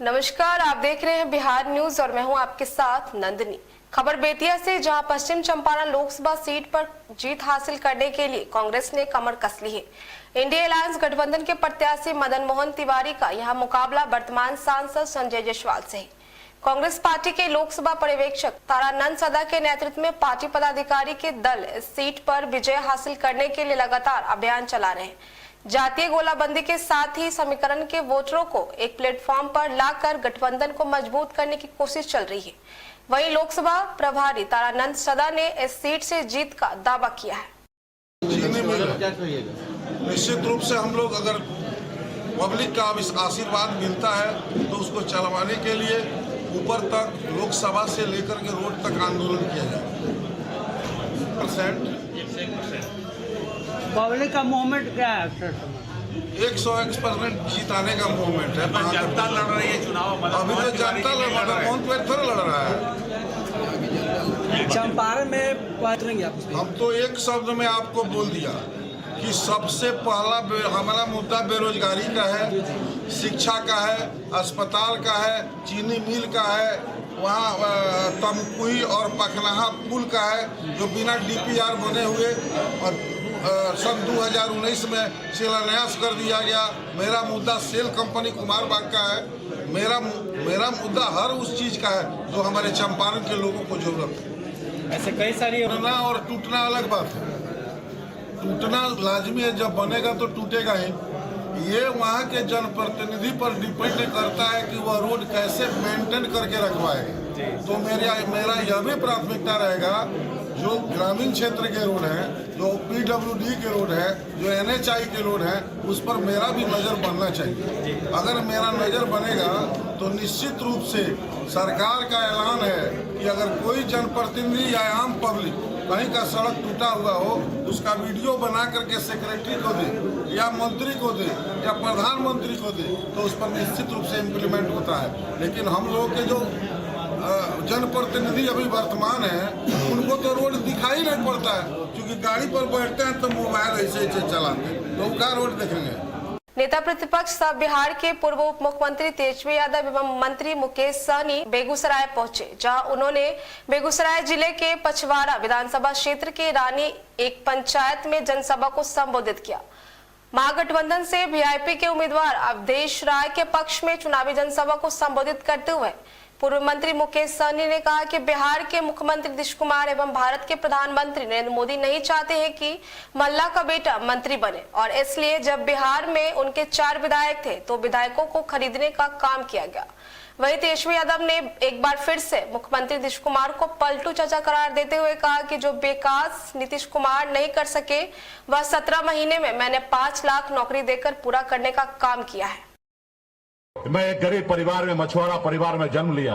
नमस्कार, आप देख रहे हैं बिहार न्यूज और मैं हूं आपके साथ नंदिनी। खबर बेतिया से, जहां पश्चिम चंपारण लोकसभा सीट पर जीत हासिल करने के लिए कांग्रेस ने कमर कस ली है। इंडिया अलायंस गठबंधन के प्रत्याशी मदन मोहन तिवारी का यहां मुकाबला वर्तमान सांसद संजय जायसवाल से है। कांग्रेस पार्टी के लोकसभा पर्यवेक्षक तारानंद सदा के नेतृत्व में पार्टी पदाधिकारी के दल इस सीट पर विजय हासिल करने के लिए लगातार अभियान चला रहे हैं। जातीय गोलाबंदी के साथ ही समीकरण के वोटरों को एक प्लेटफॉर्म पर लाकर गठबंधन को मजबूत करने की कोशिश चल रही है। वहीं लोकसभा प्रभारी तारानंद सदा ने इस सीट से जीत का दावा किया है। निश्चित रूप से हम लोग अगर पब्लिक का आशीर्वाद मिलता है तो उसको चलवाने के लिए ऊपर तक लोकसभा से लेकर के रोड तक आंदोलन किया जाए। पब्लिक का मूवमेंट क्या है? 101% जीत आने का मूवमेंट है। जनता लड़ रही है चुनाव। अभी तो जनता थोड़ा लड़ रहा है। चंपारण में हम तो एक शब्द में आपको बोल दिया कि सबसे पहला हमारा मुद्दा बेरोजगारी का है, शिक्षा का है, अस्पताल का है, चीनी मिल का है, वहाँ तमकुही और पखनाहा पुल का है जो बिना DPR बने हुए और सन 2019 में शिलान्यास कर दिया गया। मेरा मुद्दा सेल कंपनी कुमार बाग का है। मेरा मुद्दा हर उस चीज का है जो हमारे चंपारण के लोगों को जरूरत है। ऐसे कई सारी बनना और टूटना अलग बात है। टूटना लाजमी है, जब बनेगा तो टूटेगा ही। ये वहाँ के जनप्रतिनिधि पर डिपेंड करता है कि वह रोड कैसे मेंटेन करके रखवाएगा। तो मेरा यह भी प्राथमिकता रहेगा जो ग्रामीण क्षेत्र के रोड हैं, जो PWD के रोड है, जो NHI के रोड है, उस पर मेरा भी नज़र बनना चाहिए। अगर मेरा नज़र बनेगा तो निश्चित रूप से सरकार का ऐलान है कि अगर कोई जनप्रतिनिधि या आम पब्लिक कहीं का सड़क टूटा हुआ हो, उसका वीडियो बना करके सेक्रेटरी को दे या मंत्री को दे या प्रधानमंत्री को दे तो उस पर निश्चित रूप से इम्प्लीमेंट होता है। लेकिन हम लोग के जो जनप्रतिनिधि अभी वर्तमान है, उनको तो रोड दिखाई नहीं पड़ता है, क्योंकि गाड़ी पर बैठते हैं तो मोबाइल ऐसे चलाते हैं, तो क्या रोड देखेंगे। नेता प्रतिपक्ष सह बिहार के पूर्व उप मुख्यमंत्री तेजस्वी यादव एवं मंत्री मुकेश सहनी बेगूसराय पहुंचे, जहां उन्होंने बेगूसराय जिले के पचवाड़ा विधानसभा क्षेत्र के रानी एक पंचायत में जनसभा को संबोधित किया। महागठबंधन से VIP के उम्मीदवार अवधेश राय के पक्ष में चुनावी जनसभा को संबोधित करते हुए पूर्व मंत्री मुकेश सहनी ने कहा कि बिहार के मुख्यमंत्री नीतीश कुमार एवं भारत के प्रधानमंत्री नरेंद्र मोदी नहीं चाहते हैं कि मल्ला का बेटा मंत्री बने, और इसलिए जब बिहार में उनके 4 विधायक थे तो विधायकों को खरीदने का काम किया गया। वहीं तेजस्वी यादव ने एक बार फिर से मुख्यमंत्री नीतीश कुमार को पलटू चाचा करार देते हुए कहा कि जो विकास नीतीश कुमार नहीं कर सके वह 17 महीने में मैंने 5 लाख नौकरी देकर पूरा करने का काम किया है। मैं एक गरीब परिवार में, मछुआरा परिवार में जन्म लिया।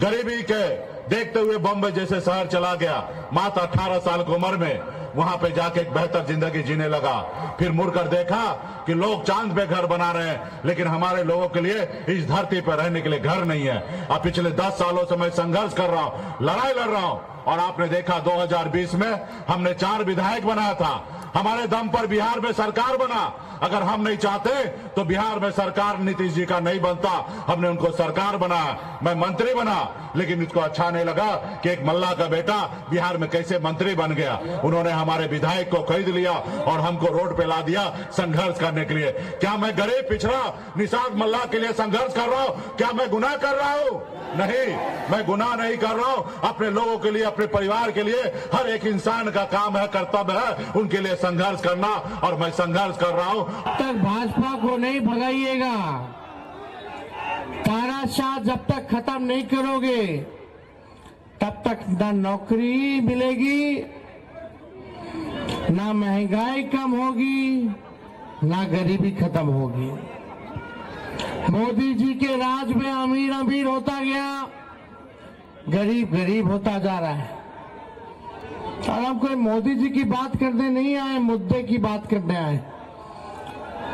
गरीबी के देखते हुए बॉम्बे जैसे शहर चला गया। मात्र 18 साल की उम्र में वहां पे जाके एक बेहतर जिंदगी जीने लगा। फिर मुड़कर देखा कि लोग चांद पे घर बना रहे हैं, लेकिन हमारे लोगों के लिए इस धरती पर रहने के लिए घर नहीं है। अब पिछले 10 सालों से मैं संघर्ष कर रहा हूं, लड़ाई लड़ रहा हूं, और आपने देखा 2020 में हमने 4 विधायक बनाया था। हमारे दम पर बिहार में सरकार बना। अगर हम नहीं चाहते तो बिहार में सरकार नीतीश जी का नहीं बनता। हमने उनको सरकार बनाया, मैं मंत्री बना, लेकिन इसको अच्छा नहीं लगा कि एक मल्ला का बेटा बिहार में कैसे मंत्री बन गया। उन्होंने हमारे विधायक को खरीद लिया और हमको रोड पे ला दिया संघर्ष करने के लिए। क्या मैं गरीब पिछड़ा निषाद मल्ला के लिए संघर्ष कर रहा हूं? क्या मैं गुनाह कर रहा हूं? नहीं, मैं गुनाह नहीं कर रहा हूं। अपने लोगों के लिए, अपने परिवार के लिए हर एक इंसान का काम है, कर्तव्य है उनके लिए संघर्ष करना, और मैं संघर्ष कर रहा हूं। तक भाजपा को नहीं भगाइएगा। तानाशाह जब तक खत्म नहीं करोगे तब तक ना नौकरी मिलेगी, ना महंगाई कम होगी, ना गरीबी खत्म होगी। मोदी जी के राज में अमीर अमीर होता गया, गरीब गरीब होता जा रहा है। और हम कोई मोदी जी की बात करने नहीं आए, मुद्दे की बात करने आए।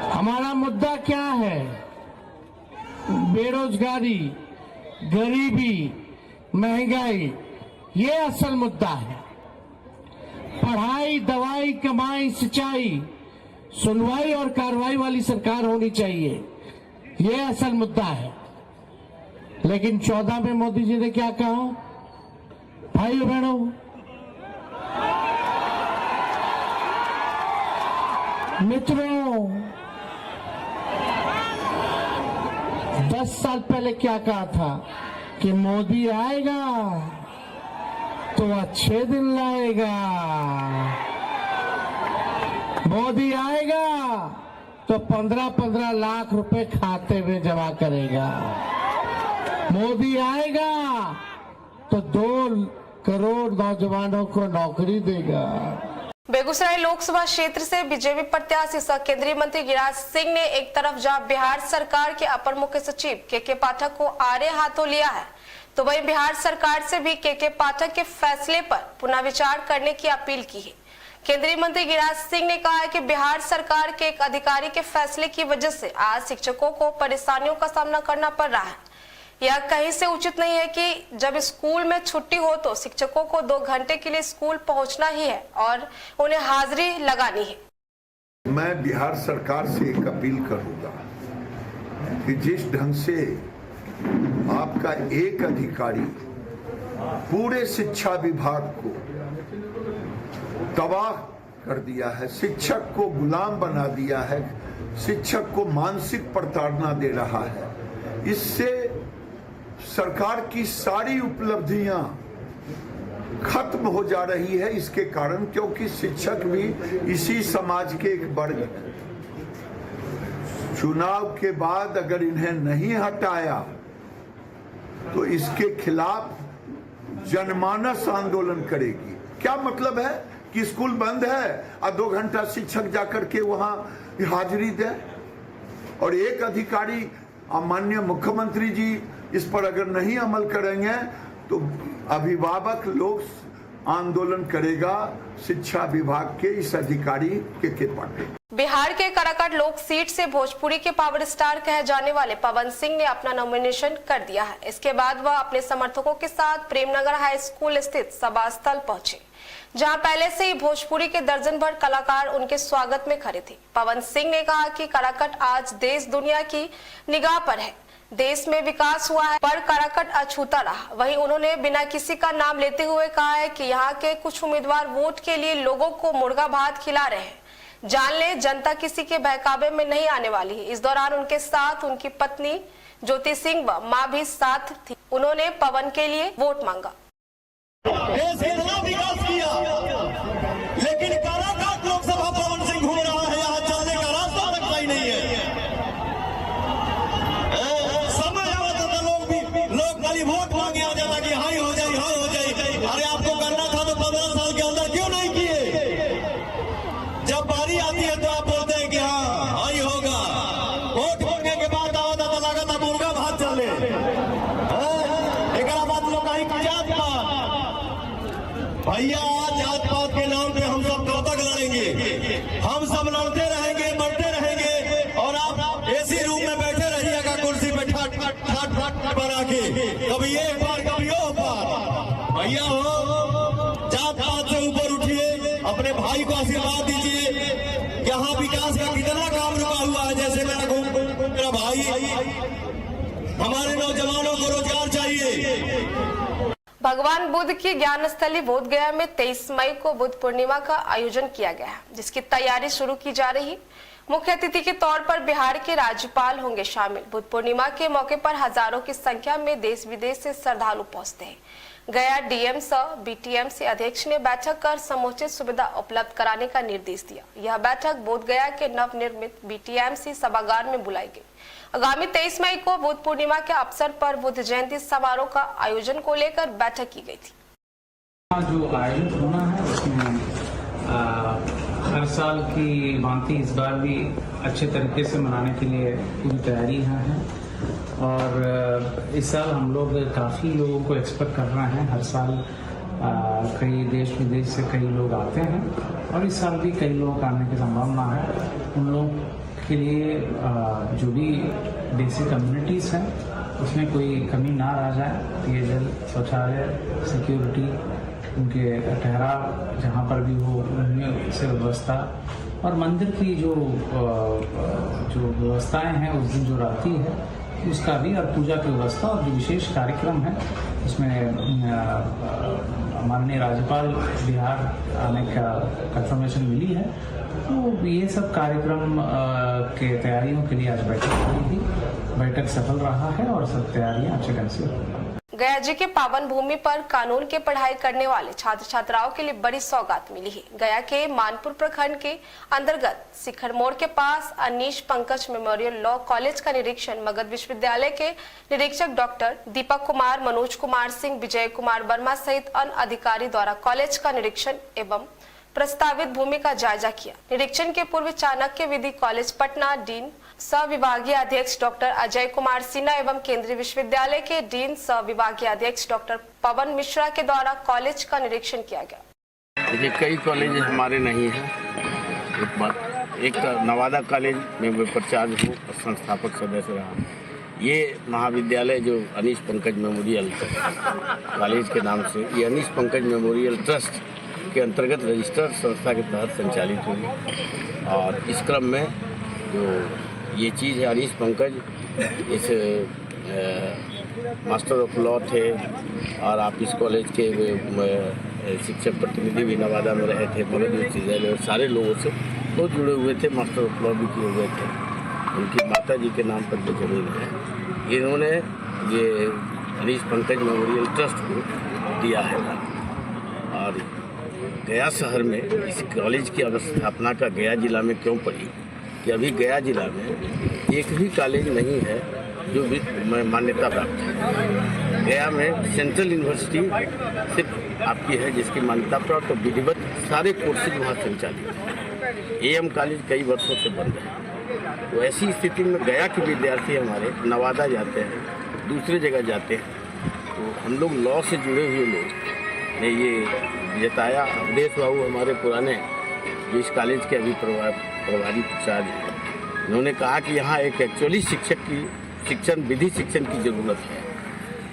हमारा मुद्दा क्या है? बेरोजगारी, गरीबी, महंगाई, ये असल मुद्दा है। पढ़ाई, दवाई, कमाई, सिंचाई, सुनवाई और कार्रवाई वाली सरकार होनी चाहिए, ये असल मुद्दा है। लेकिन 14 में मोदी जी ने क्या कहा? भाई बहनों, मित्रों, 10 साल पहले क्या कहा था कि मोदी आएगा तो अच्छे दिन लाएगा, मोदी आएगा तो 15-15 लाख रुपए खाते में जमा करेगा, मोदी आएगा तो 2 करोड़ नौजवानों को नौकरी देगा। बेगूसराय लोकसभा क्षेत्र से बीजेपी प्रत्याशी सह केंद्रीय मंत्री गिरिराज सिंह ने एक तरफ जहां बिहार सरकार के अपर मुख्य सचिव के पाठक को आड़े हाथों लिया है, तो वहीं बिहार सरकार से भी के पाठक के फैसले पर पुनः विचार करने की अपील की है। केंद्रीय मंत्री गिरिराज सिंह ने कहा है कि बिहार सरकार के एक अधिकारी के फैसले की वजह से आज शिक्षकों को परेशानियों का सामना करना पड़ रहा है। यह कहीं से उचित नहीं है कि जब स्कूल में छुट्टी हो तो शिक्षकों को 2 घंटे के लिए स्कूल पहुंचना ही है और उन्हें हाजिरी लगानी है। मैं बिहार सरकार से एक अपील करूंगा कि जिस ढंग से आपका एक अधिकारी पूरे शिक्षा विभाग को तबाह कर दिया है, शिक्षक को गुलाम बना दिया है, शिक्षक को मानसिक प्रताड़ना दे रहा है, इससे सरकार की सारी उपलब्धियां खत्म हो जा रही है। इसके कारण क्योंकि शिक्षक भी इसी समाज के एक वर्ग है। चुनाव के बाद अगर इन्हें नहीं हटाया तो इसके खिलाफ जनमानस आंदोलन करेगी। क्या मतलब है कि स्कूल बंद है और 2 घंटा शिक्षक जाकर के वहां हाजिरी दे, और एक अधिकारी माननीय मुख्यमंत्री जी इस पर अगर नहीं अमल करेंगे तो अभिभावक लोग आंदोलन करेगा शिक्षा विभाग के इस अधिकारी के पाटे। बिहार के काराकाट लोक सीट से भोजपुरी के पावर स्टार कहे जाने वाले पवन सिंह ने अपना नॉमिनेशन कर दिया है। इसके बाद वह अपने समर्थकों के साथ प्रेमनगर हाई स्कूल स्थित सभा स्थल पहुंचे, जहां पहले से ही भोजपुरी के दर्जन भर कलाकार उनके स्वागत में खड़े थे। पवन सिंह ने कहा कि काराकाट आज देश दुनिया की निगाह पर है, देश में विकास हुआ है पर काराकाट अछूता रहा। वहीं उन्होंने बिना किसी का नाम लेते हुए कहा है कि यहाँ के कुछ उम्मीदवार वोट के लिए लोगों को मुर्गा भात खिला रहे हैं। जान ले, जनता किसी के बहकावे में नहीं आने वाली है। इस दौरान उनके साथ उनकी पत्नी ज्योति सिंह व मां भी साथ थी। उन्होंने पवन के लिए वोट मांगा। विकास किया, लेकिन काराकाट लोकसभा पवन सिंह घूम रहा है, यहाँ चलने का रास्ता तक सही नहीं है। समय आता था लोग खाली वोट मांगे आ जाता कि हाई हो जाए, हाई हो जाए। अरे आपको करना था तो 15 साल के अंदर क्यों नहीं किए? जब बारी आती है तो आप बोलते हैं कि हाँ हाई होगा, वोट होने के बाद आता तो लगा था मुर्गा भात चले। एक बात लोग जात पात, भैया जात पात के नाम पे हम सब कब तक लड़ेंगे? हम सब लड़ते रहेंगे, मरते रहेंगे, और आप एसी रूम में बैठे रहिएगा कुर्सी पे ठाट बना के, कभी ये पार कभी वो पार। भैया हो, जात पात से ऊपर उठिए, अपने भाई को आशीर्वाद दीजिए। यहाँ विकास का कितना काम रुका हुआ है, जैसे मेरा भाई, हमारे नौजवानों को रोजगार चाहिए। भगवान बुद्ध की ज्ञान स्थली बोध गया में 23 मई को बुद्ध पूर्णिमा का आयोजन किया गया है, जिसकी तैयारी शुरू की जा रही है। मुख्य अतिथि के तौर पर बिहार के राज्यपाल होंगे शामिल। बुद्ध पूर्णिमा के मौके पर हजारों की संख्या में देश विदेश से श्रद्धालु पहुंचते हैं। गया डीएम सह बीटीएमसी अध्यक्ष ने बैठक कर समुचित सुविधा उपलब्ध कराने का निर्देश दिया। यह बैठक बोध गया के नवनिर्मित बीटीएमसी सभागार में बुलाई गई। आगामी 23 मई को बुद्ध पूर्णिमा के अवसर पर बुद्ध जयंती समारोह का आयोजन को लेकर बैठक की गई थी। जो आयोजन होना है उसमें हर साल की भांति इस बार भी अच्छे तरीके से मनाने के लिए पूरी तैयारी यहाँ है, और इस साल हम लोग काफ़ी लोगों को एक्सपेक्ट कर रहे हैं। हर साल कई देश विदेश से कई लोग आते हैं, और इस साल भी कई लोग आने की संभावना है। उन लोग के लिए जो भी बेसिक कम्युनिटीज़ हैं उसमें कोई कमी ना रह जाए, पेयजल, शौचालय, सिक्योरिटी, उनके ठहराव जहाँ पर भी हो उनमें से व्यवस्था, और मंदिर की जो व्यवस्थाएं हैं उस दिन जो रहती है उसका भी और पूजा की व्यवस्था और जो विशेष कार्यक्रम है उसमें माननीय राज्यपाल बिहार आने का कंफर्मेशन मिली है। तो ये सब कार्यक्रम के तैयारियों के लिए आज बैठक हुई थी। बैठक सफल रहा है और सब तैयारियां अच्छे ढंग से हो रही हैं। गया जी के पावन भूमि पर कानून की पढ़ाई करने वाले छात्र छात्राओं के लिए बड़ी सौगात मिली है। गया के मानपुर प्रखंड के अंतर्गत शिखर मोड़ के पास Anish Pankaj memorial law college का निरीक्षण मगध विश्वविद्यालय के निरीक्षक डॉक्टर दीपक कुमार, मनोज कुमार सिंह, विजय कुमार वर्मा सहित अन्य अधिकारी द्वारा कॉलेज का निरीक्षण एवं प्रस्तावित भूमि का जायजा किया। निरीक्षण के पूर्व चाणक्य विधि कॉलेज पटना डीन सह विभागीय अध्यक्ष डॉक्टर अजय कुमार सिन्हा एवं केंद्रीय विश्वविद्यालय के डीन सह विभागीय अध्यक्ष डॉक्टर पवन मिश्रा के द्वारा कॉलेज का निरीक्षण किया गया। देखिए, कई कॉलेज हमारे नहीं है। एक नवादा कॉलेज में मैं प्राचार्य हूँ, संस्थापक सदस्य रहा। ये महाविद्यालय जो अनीश पंकज मेमोरियल कॉलेज के नाम से, ये अनीश पंकज मेमोरियल ट्रस्ट के अंतर्गत रजिस्टर्ड संस्था के तहत संचालित हुई। और इस क्रम में जो ये चीज़ है, अनीश पंकज इस मास्टर ऑफ लॉ थे और आप इस कॉलेज के शिक्षक प्रतिनिधि भी नवादा में रहे थे। मगध विश्वविद्यालय और सारे लोगों से बहुत जुड़े हुए थे, मास्टर ऑफ लॉ भी किए हुए थे। उनकी माता जी के नाम पर जो जमीन है, इन्होंने ये अनीश पंकज मेमोरियल ट्रस्ट को दिया है। और गया शहर में इस कॉलेज की स्थापना का गया जिला में क्यों पड़ी कि अभी गया जिला में एक भी कॉलेज नहीं है जो भी मान्यता प्राप्त है। गया में सेंट्रल यूनिवर्सिटी सिर्फ आपकी है जिसकी मान्यता प्राप्त और विधिवत सारे कोर्सेज वहाँ संचालित हैं। AM कॉलेज कई वर्षों से बंद है। तो ऐसी स्थिति में गया के विद्यार्थी हमारे नवादा जाते हैं, दूसरे जगह जाते हैं। तो हम लोग लॉ से जुड़े हुए लोग ने ये जताया। अवधेश बाबू हमारे पुराने जो इस कॉलेज के अभी प्रभारी प्राचार्य हैं, उन्होंने कहा कि यहाँ एक एक्चुअली विधि शिक्षण की ज़रूरत है।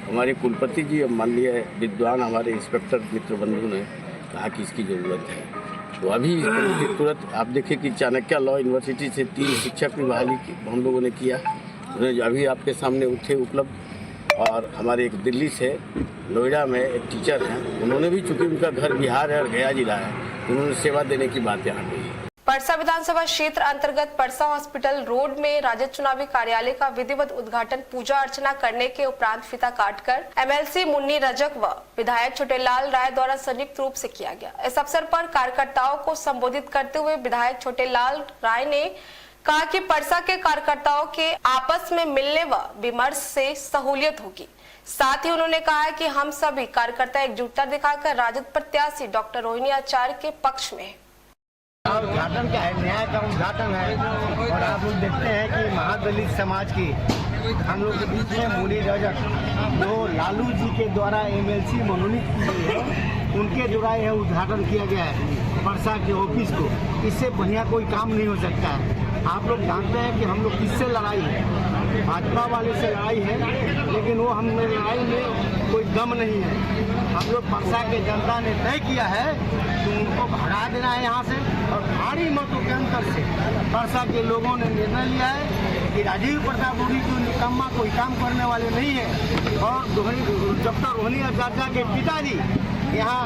हमारे कुलपति जी और माननीय विद्वान हमारे इंस्पेक्टर मित्र बंधु ने कहा कि इसकी ज़रूरत है। तो अभी तुरंत आप देखिए कि चाणक्य लॉ यूनिवर्सिटी से 3 शिक्षक की बहाली हम लोगों ने किया, अभी आपके सामने उपलब्ध। और हमारे एक दिल्ली से नोएडा में एक टीचर हैं, उन्होंने भी, चूँकि उनका घर बिहार है और गया जिला है, उन्होंने सेवा देने की बात यहाँ कही। परसा विधानसभा क्षेत्र अंतर्गत परसा हॉस्पिटल रोड में राज्य चुनावी कार्यालय का विधिवत उद्घाटन पूजा अर्चना करने के उपरांत फीता काटकर MLC मुन्नी रजक व विधायक छोटेलाल राय द्वारा संयुक्त रूप से किया गया। इस अवसर पर कार्यकर्ताओं को संबोधित करते हुए विधायक छोटेलाल राय ने कहा कि परसा के कार्यकर्ताओं के आपस में मिलने व विमर्श से सहूलियत होगी। साथ ही उन्होंने कहा कि हम सभी कार्यकर्ता एकजुटता दिखाकर राजद प्रत्याशी डॉक्टर रोहिणी आचार्य के पक्ष में हैं। उद्घाटन क्या है, न्याय का उद्घाटन है। और आप लोग देखते हैं कि महादलित समाज की हम लोग के बीच में मुन्नी रजक जो लालू जी के द्वारा MLC मनोनीत की गई है, उनके द्वारा यह उद्घाटन किया गया है परसा के ऑफिस को। इससे बढ़िया कोई काम नहीं हो सकता है। आप लोग जानते हैं कि हम लोग किससे लड़ाई है, भाजपा वाले से लड़ाई है, लेकिन वो हम लड़ाई में कोई दम नहीं है। हम लोग परसा के जनता ने तय किया है कि उनको भगा देना है यहाँ से, और भारी मतों के अंतर से परसा के लोगों ने निर्णय लिया है कि राजीव प्रताप रूडी जो निकम्मा कोई काम करने वाले नहीं है। और डॉक्टर रोहिणी आचार्य के पिताजी यहाँ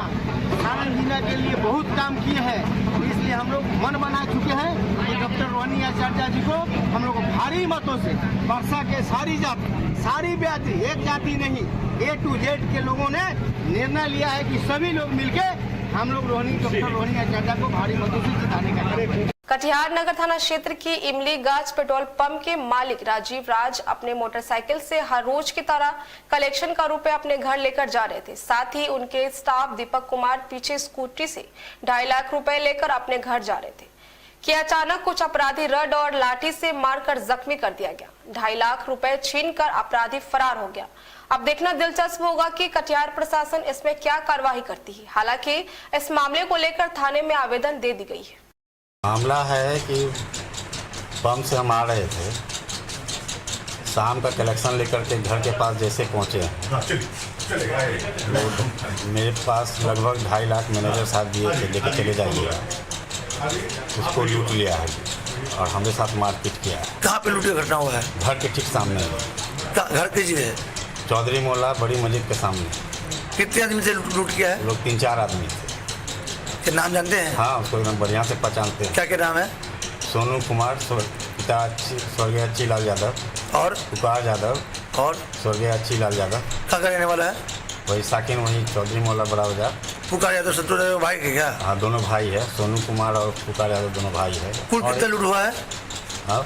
सारण जिला के लिए बहुत काम किए हैं, इसलिए हम लोग मन बना चुके हैं कि डॉक्टर रोहिणी आचार्य जी को हम लोग भारी मतों से परसा के सारी जाति, सारी व्याधि, एक जाति नहीं, A to Z के लोगों ने निर्णय लिया है कि सभी लोग मिलके हम लोग डॉक्टर रोहिणी आचार्य को भारी मतों से जिताने का करेंगे। कटिहार नगर थाना क्षेत्र की इमली गाज पेट्रोल पंप के मालिक राजीव राज अपने मोटरसाइकिल से हर रोज की तरह कलेक्शन का रुपए अपने घर लेकर जा रहे थे। साथ ही उनके स्टाफ दीपक कुमार पीछे स्कूटी से 2.5 लाख रुपए लेकर अपने घर जा रहे थे कि अचानक कुछ अपराधी रड और लाठी से मारकर जख्मी कर दिया गया। 2.5 लाख रुपए छीनकर अपराधी फरार हो गया। अब देखना दिलचस्प होगा कि कटिहार प्रशासन इसमें क्या कार्रवाई करती है। हालांकि इस मामले को लेकर थाने में आवेदन दे दी गई है। मामला है कि पंप से हम आ रहे थे, शाम का कलेक्शन लेकर के घर के पास जैसे पहुंचे, मेरे पास लगभग 2.5 लाख मैनेजर साहब दिए थे, लेकर चले जाइएगा। उसको लूट लिया है और हमारे साथ मारपीट किया है। कहाँ पे लूटे घटना हुआ है? घर के ठीक सामने। घर किसी है? चौधरी मोहल्ला बड़ी मस्जिद के सामने। कितने आदमी से लूट किया है? लोग 3-4 आदमी थे। क्या नाम जानते हैं? हाँ, उसको एकदम बढ़िया से पहचानते हैं। क्या क्या नाम है? सोनू कुमार, पिता स्वर्गीय अच्छीलाल यादव, और पुकार यादव, और स्वर्गीय अच्छीलाल यादव। कहाँ का रहने वाला है? वही साकिन, वही चौधरी मोहल्ला बड़ा बाजार। पुकार यादव संतोष यादव भाई के क्या? हाँ, दोनों भाई है। सोनू कुमार और पुकार यादव दोनों भाई है। कुल कितना लूट हुआ है? हाँ,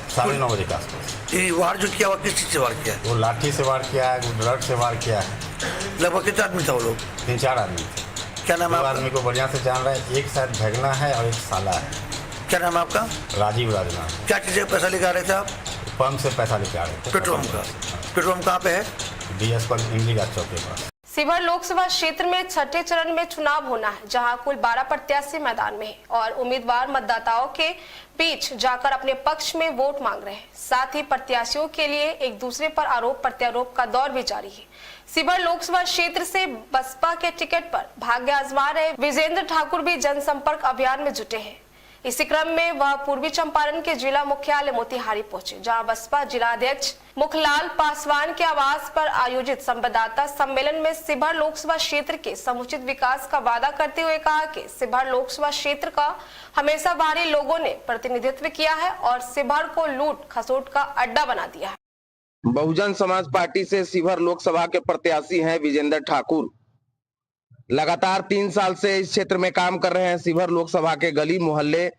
9:30 बजे के आसपास। ये वार जो किया हुआ किस चीज़ से वार किया है? वो लाठी से वार किया है, वो ड्रग से वार किया है। लगभग कितने आदमी था वो लोग? 3-4 आदमी थे। क्या नाम है 2 आपका? आदमी को बढ़िया से जान रहा है। एक शायद भगना है और एक साला है। क्या नाम है आपका? राजीव राजना। क्या चीज़ें पैसा लेकर आ रहे थे आप? पंप से पैसा लेके आ रहे थे। पेट्रोल पंप का। पेट्रोल पंप कहाँ पे है? DS पर इंदिरा चौक के पास। शिवहर लोकसभा क्षेत्र में छठे चरण में चुनाव होना है, जहां कुल 12 प्रत्याशी मैदान में हैं और उम्मीदवार मतदाताओं के बीच जाकर अपने पक्ष में वोट मांग रहे हैं। साथ ही प्रत्याशियों के लिए एक दूसरे पर आरोप प्रत्यारोप का दौर भी जारी है। शिवहर लोकसभा क्षेत्र से बसपा के टिकट पर भाग्य आजमा रहे विजेंद्र ठाकुर भी जनसंपर्क अभियान में जुटे हैं। इसी क्रम में वह पूर्वी चंपारण के जिला मुख्यालय मोतिहारी पहुंचे, जहां बसपा जिलाध्यक्ष मुखलाल पासवान के आवास पर आयोजित संवाददाता सम्मेलन में शिवहर लोकसभा क्षेत्र के समुचित विकास का वादा करते हुए कहा कि शिवहर लोकसभा क्षेत्र का हमेशा बाहरी लोगों ने प्रतिनिधित्व किया है और शिवहर को लूट खसोट का अड्डा बना दिया है। बहुजन समाज पार्टी से शिवहर लोकसभा के प्रत्याशी हैं विजेंद्र ठाकुर। लगातार 3 साल से इस क्षेत्र में काम कर रहे हैं। शिवहर लोकसभा के गली मोहल्ले,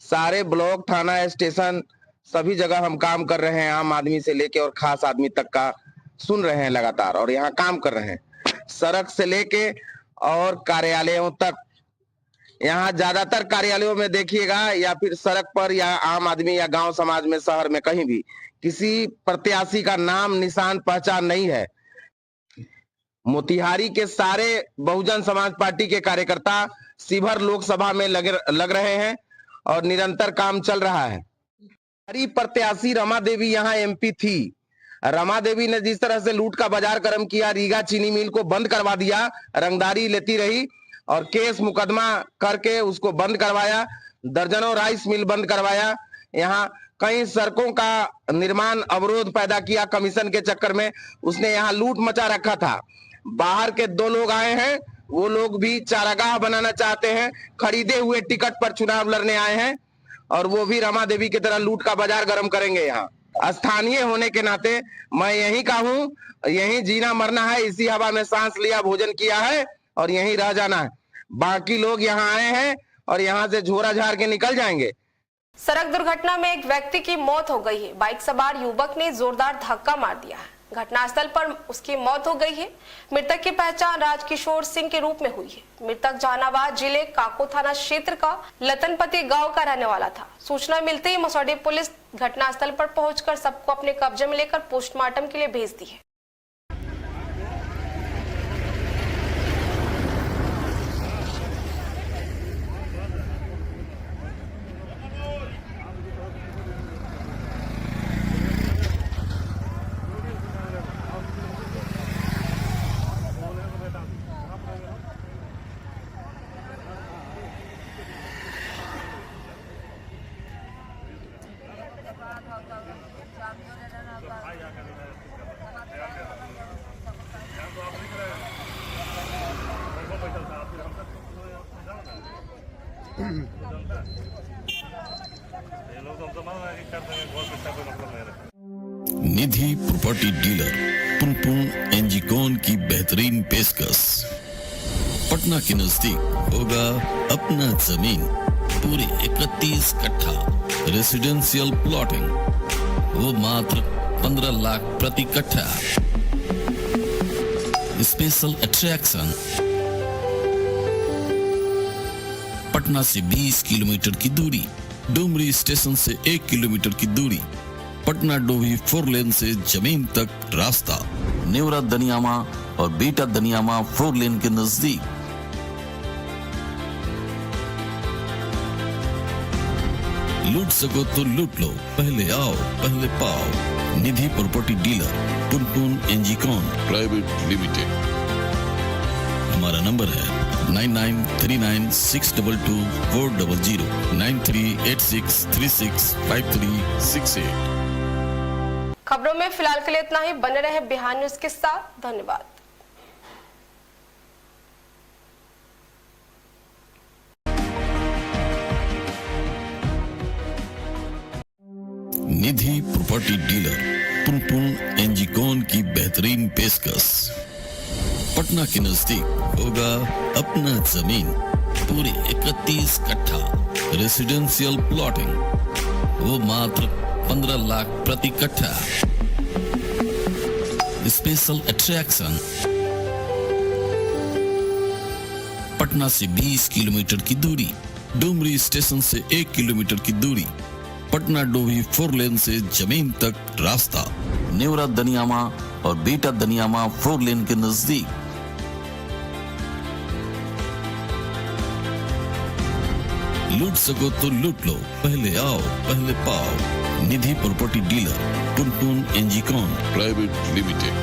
सारे ब्लॉक, थाना, स्टेशन, सभी जगह हम काम कर रहे हैं। आम आदमी से लेके और खास आदमी तक का सुन रहे हैं लगातार, और यहाँ काम कर रहे हैं। सड़क से लेके और कार्यालयों तक, यहाँ ज्यादातर कार्यालयों में देखिएगा या फिर सड़क पर या आम आदमी या गांव समाज में, शहर में, कहीं भी किसी प्रत्याशी का नाम निशान पहचान नहीं है। मोतिहारी के सारे बहुजन समाज पार्टी के कार्यकर्ता शिवहर लोकसभा में लग रहे हैं और निरंतर काम चल रहा है। हमारी प्रत्याशी रमा देवी यहाँ MP थी। रमा देवी ने जिस तरह से लूट का बाजार गर्म किया, रीगा चीनी मिल को बंद करवा दिया, रंगदारी लेती रही और केस मुकदमा करके उसको बंद करवाया, दर्जनों राइस मिल बंद करवाया, यहाँ कई सड़कों का निर्माण अवरोध पैदा किया कमीशन के चक्कर में। उसने यहाँ लूट मचा रखा था। बाहर के 2 लोग आए हैं, वो लोग भी चारागाह बनाना चाहते हैं, खरीदे हुए टिकट पर चुनाव लड़ने आए हैं और वो भी रमा देवी की तरह लूट का बाजार गर्म करेंगे। यहाँ स्थानीय होने के नाते मैं यहीं का हूँ, यहीं जीना मरना है, इसी हवा में सांस लिया, भोजन किया है और यहीं रह जाना है। बाकी लोग यहाँ आए हैं और यहाँ से झोरा झाड़ के निकल जाएंगे। सड़क दुर्घटना में एक व्यक्ति की मौत हो गई है। बाइक सवार युवक ने जोरदार धक्का मार दिया है। घटनास्थल पर उसकी मौत हो गई है। मृतक की पहचान राजकिशोर सिंह के रूप में हुई है। मृतक जहानाबाद जिले काको थाना क्षेत्र का लतनपति गांव का रहने वाला था। सूचना मिलते ही मसौढ़ी पुलिस घटनास्थल पर पहुंचकर सबको अपने कब्जे में लेकर पोस्टमार्टम के लिए भेज दी है। निधि प्रॉपर्टी डीलर पुनपुन एनजीकॉन की बेहतरीन पेशकश। पटना के नजदीक होगा अपना जमीन, पूरे 31 कट्ठा रेसिडेंशियल प्लॉटिंग, वो मात्र 15 लाख प्रति कट्ठा। स्पेशल अट्रैक्शन, पटना से 20 किलोमीटर की दूरी, डुमरी स्टेशन से 1 किलोमीटर की दूरी, पटना डोभी 4 लेन से जमीन तक रास्ता, नेवरा दनियामा और बीटा दनियामा 4 लेन के नजदीक। लूट सको तो लूट लो, पहले आओ पहले पाओ। Nidhi property dealer Punpun Engicon private limited. हमारा नंबर है 9939622400 9386365368। खबरों में फिलहाल के लिए इतना ही। बने रहे बिहार न्यूज के साथ। धन्यवाद। निधि प्रॉपर्टी डीलर पुनपुन एनजीकॉन की बेहतरीन पेशकश। पटना के नजदीक होगा अपना जमीन, पूरे 31 कट्ठा रेसिडेंशियल प्लॉटिंग, वो मात्र 15 लाख प्रति कट्ठा। स्पेशल अट्रैक्शन, पटना से 20 किलोमीटर की दूरी, डुमरी स्टेशन से 1 किलोमीटर की दूरी, पटना डोभी 4 लेन से जमीन तक रास्ता, नेवरा दनियामा और बेटा दनियामा 4 लेन के नजदीक। लूट सको तो लूट लो, पहले आओ पहले पाओ। Nidhi property dealer Punpun Engicon private limited.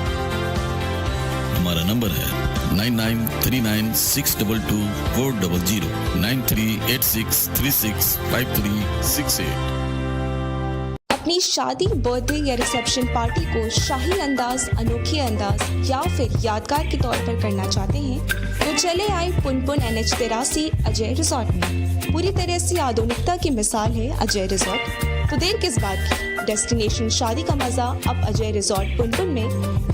हमारा नंबर है 9939622400 9386365368। अपनी शादी, बर्थडे या रिसेप्शन पार्टी को शाही अंदाज, अनोखे अंदाज या फिर यादगार के तौर पर करना चाहते हैं तो चले आए पुनपुन NH83 अजय रिजॉर्ट में। पूरी तरह से आधुनिकता की मिसाल है अजय रिजॉर्ट। तो देर किस बात की, डेस्टिनेशन शादी का मजा अब अजय रिजॉर्ट पुनपुन में।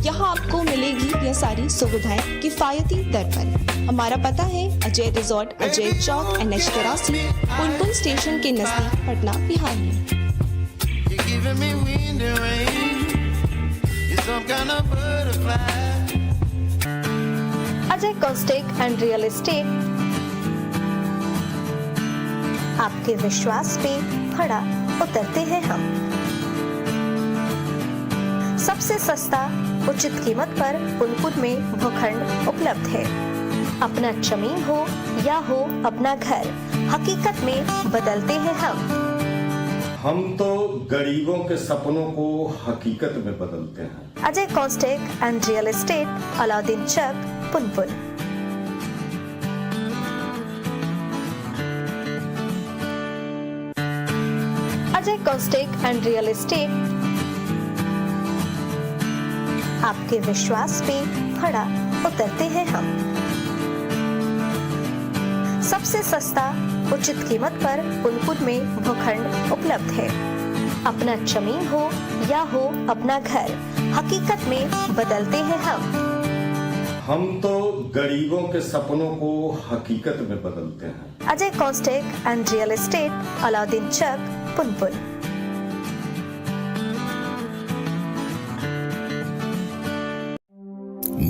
यहाँ आपको मिलेगी यह सारी सुविधाएं किफायती दर पर। हमारा पता है अजय रिजॉर्ट, अजय चौक, NH83, पुनपुन स्टेशन के नजदीक, पटना, बिहार में। Ajay Costech and real estate आपके विश्वास पे खड़ा उतरते हैं हम। सबसे सस्ता उचित कीमत पर पुनपुन में भूखंड उपलब्ध है। अपना जमीन हो या हो अपना घर, हकीकत में बदलते हैं हम तो गरीबों के सपनों को हकीकत में बदलते हैं। Ajay Costech and real estate, Alauddin Chowk, Punpun. Ajay Costech and real estate आपके विश्वास पे खड़ा उतरते हैं हम। सबसे सस्ता उचित कीमत पर पुनपुन में भूखंड उपलब्ध है। अपना जमीन हो या हो अपना घर, हकीकत में बदलते हैं हम तो गरीबों के सपनों को हकीकत में बदलते हैं। Ajay Costech and real estate, Alauddin Chowk, Punpun.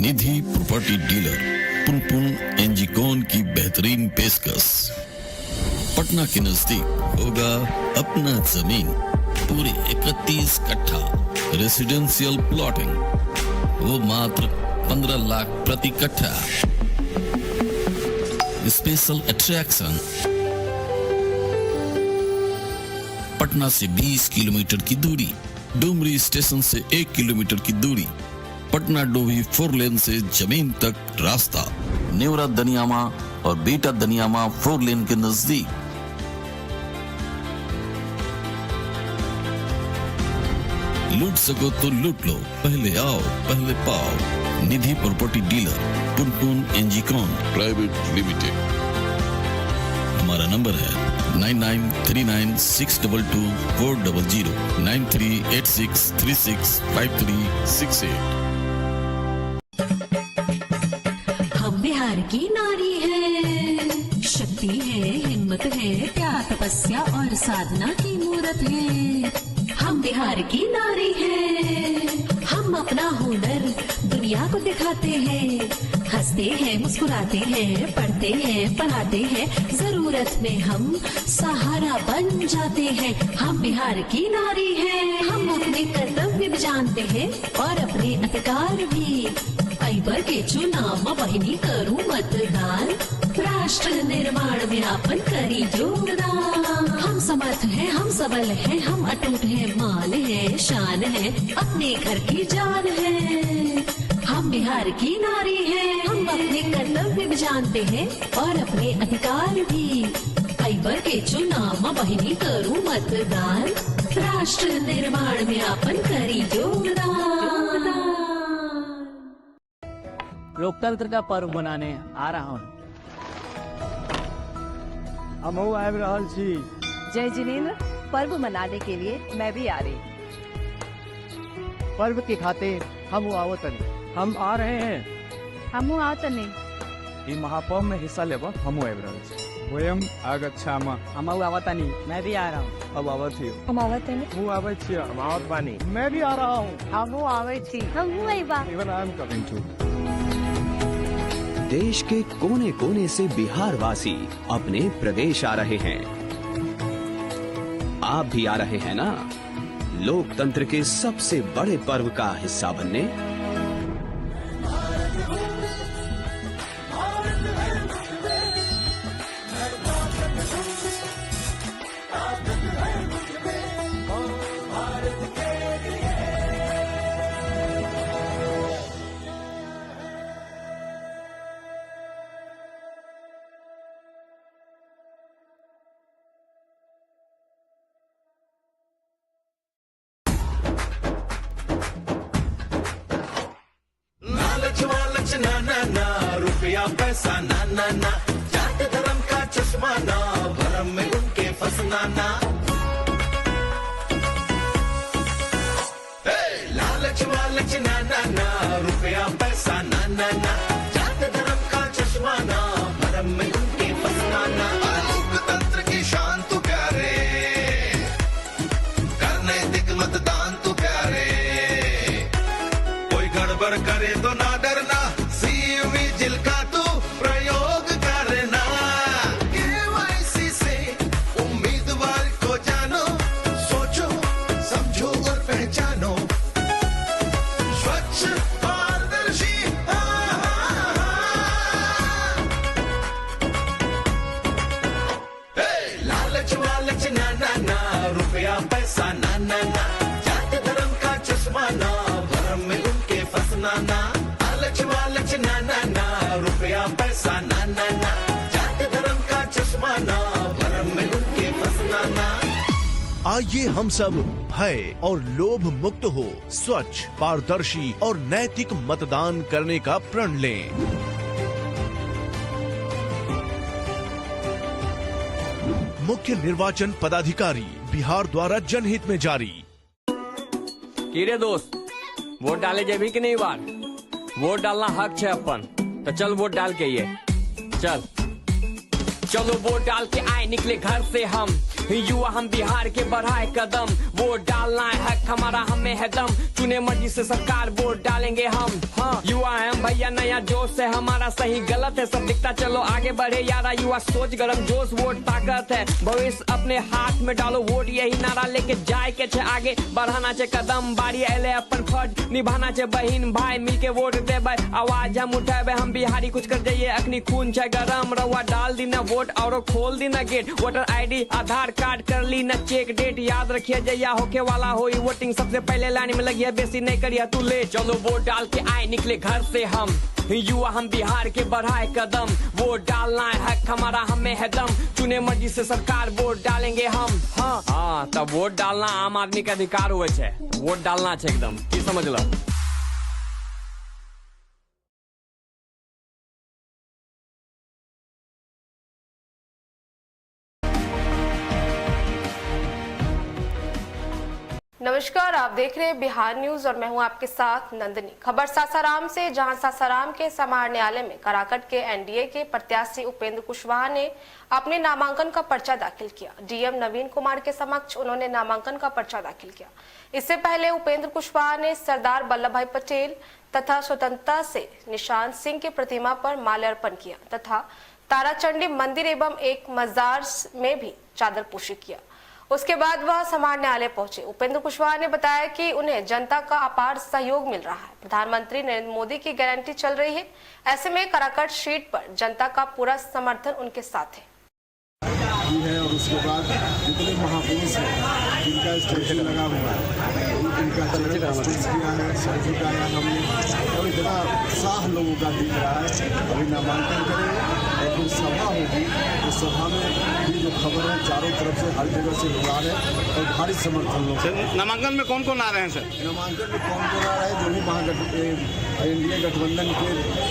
Nidhi property dealer Punpun Engicon की बेहतरीन पेशकश। पटना के नजदीक होगा अपना जमीन, पूरे 31 कट्ठा रेसिडेंशियल प्लॉटिंग, वो मात्र 15 लाख प्रति कट्ठा। स्पेशल अट्रैक्शन, पटना से 20 किलोमीटर की दूरी, डुमरी स्टेशन से 1 किलोमीटर की दूरी, पटना डोभी 4 लेन से जमीन तक रास्ता, नेवरा दनियामा और बेटा दनियामा 4 लेन के नजदीक। लूट सको तो लूट लो, पहले आओ पहले पाओ। Nidhi property dealer Punpun Engicon private limited. हमारा नंबर है 9939622400 9386365368। हम बिहार की नारी है, शक्ति है, हिम्मत है, त्याग, तपस्या और साधना की मूरत है। हम बिहार की नारी है, हम अपना हुनर दुनिया को दिखाते हैं। हंसते हैं, मुस्कुराते हैं, पढ़ते हैं, पढ़ाते हैं, जरूरत में हम सहारा बन जाते हैं। हम बिहार की नारी है, हम अपने कर्तव्य भी जानते हैं और अपने अधिकार भी। अइबर के चुनाव बहिनी करूं मतदान, राष्ट्र निर्माण में अपन करी योगदान। हम समर्थ हैं, हम सबल हैं, हम अटूट हैं, मान है, शान है, अपने घर की जान है। हम बिहार की नारी हैं, हम अपने कर्तव्य भी जानते हैं और अपने अधिकार भी। अइबर के चुनाव बहिनी करूं मतदान, राष्ट्र निर्माण में अपन करी योगदान। लोकतंत्र का पर्व मनाने आ रहा हूँ। हमहू आबि रहल छी। जय जिनेन्द्र, पर्व मनाने के लिए मैं भी आ रही। पर्व के खातिर हम आवतनी। हम आ रहे हैं। हमू आवतनी। ई महापर्व में हिस्सा लेबा हमहू आबि रहल छी। वयम आगच्छामः। हमहू आवतनी। मैं भी आ रहा हूँ। अब आवत ही। हम आवतनी। हमहू आवे छी। हम आवत बानी। मैं भी आ रहा हूँ। हमू आवे छी। हमू आइबा। Even I am coming too. देश के कोने कोने से बिहार वासी अपने प्रदेश आ रहे हैं। आप भी आ रहे हैं ना लोकतंत्र के सबसे बड़े पर्व का हिस्सा बनने। लालच ना ना ना, रुपया पैसा ना ना ना, जात धर्म का चश्मा ना, भरम में उनके फंसना ना। लालच वालच ना ना ना, रुपया पैसा ना ना ना, जात धर्म का चश्मा ना, भरम में उनके फंसना ना। लोकतंत्र की शान तो प्यारे, करने दिक मतदान तो प्यारे, कोई गड़बड़ करे तो ना डरना, सीवी जिल का तू प्रयोग करना। केवाईसी से उम्मीदवार को जानो, सोचो समझो और पहचानो, स्वच्छ पारदर्शी। लालच वालच ना ना ना, रुपया पैसा ना ना ना, जात धर्म का चश्मा ना, भरम में उनके फंसना ना। लालच वालच ना ना ना, रुपया पैसा ना ना ना, जात धर्म का चश्मा ना, भरम में उनके फंसना ना। आइए हम सब भय और लोभ मुक्त हो स्वच्छ पारदर्शी और नैतिक मतदान करने का प्रण लें। मुख्य निर्वाचन पदाधिकारी बिहार द्वारा जनहित में जारी। कीरे दोस्त, वोट डाले जेबी कि नहीं बार? वोट डालना हक है अपन, तो चल वोट डाल के ये चल। चलो वोट डाल के आए निकले घर से हम, युवा हम बिहार के बढ़ाए कदम। वोट डालना है हक हमारा, हमें है दम, चुने मर्जी से सरकार वोट डालेंगे हम। हाँ युवा है हम भैया, नया जोश है हमारा, सही गलत है सब दिखता, चलो आगे बढ़े यारा। युवा सोच गरम जोश, वोट ताकत है, भविष्य अपने हाथ में डालो वोट, यही नारा लेके जाए के छे आगे बढ़ाना चे कदम। बारी अले अपन फर्ज निभाना चे, बहन भाई मिलके वोट देबे, आवाज हम उठाबे, हम बिहारी कुछ कर जाइए, अखनी खून छे गरम। रवा डाल दी ना वोट और खोल दी ना गेट, वोटर आईडी आधार कार्ड कर ली ना चेक डेट, याद रखिए जया होके वाला हो वोटिंग, सबसे पहले लाइन में लगिए, बेसी नहीं करिए तू ले। चलो वोट डाल के आए निकले घर से हम, युवा हम बिहार के बढ़ाए कदम। वोट डालना है हक हमारा, हमें है दम, चुने मर्जी से सरकार वोट डालेंगे हम। हाँ तब वोट डालना आम आदमी का अधिकार हुए छे, वोट डालना छे एकदम, की समझ लो। नमस्कार, आप देख रहे हैं बिहार न्यूज और मैं हूं आपके साथ नंदनी। खबर सासाराम से, जहां सासाराम के समाहर न्यायालय में कराकट के एनडीए के प्रत्याशी उपेंद्र कुशवाहा ने अपने नामांकन का पर्चा दाखिल किया। डीएम नवीन कुमार के समक्ष उन्होंने नामांकन का पर्चा दाखिल किया। इससे पहले उपेंद्र कुशवाहा ने सरदार वल्लभ भाई पटेल तथा स्वतंत्रता से निशान सिंह की प्रतिमा पर माल्यार्पण किया तथा ताराचंडी मंदिर एवं एक मजार में भी चादर पोशी किया। उसके बाद वह समाहर न्यायालय पहुंचे। उपेंद्र कुशवाहा ने बताया कि उन्हें जनता का अपार सहयोग मिल रहा है, प्रधानमंत्री नरेंद्र मोदी की गारंटी चल रही है, ऐसे में कराकट सीट पर जनता का पूरा समर्थन उनके साथ है। और उसके बाद जितने महापुरुष हैं जिनका स्टेशन लगा हुआ है, उनका चरण स्पर्श किया है, सर झुकाया हमने, और इतना उत्साह समर्थन लोगों का दिख रहा है। अभी नामांकन करेंगे और फिर सभा होगी, तो सभा में भी जो खबर है चारों तरफ से हर जगह से लोग आ रहे हैं और भारी समर्थन लोग। नामांकन में कौन कौन आ रहे हैं सर? नामांकन में कौन कौन आ रहा है, जो भी एनडीए गठबंधन के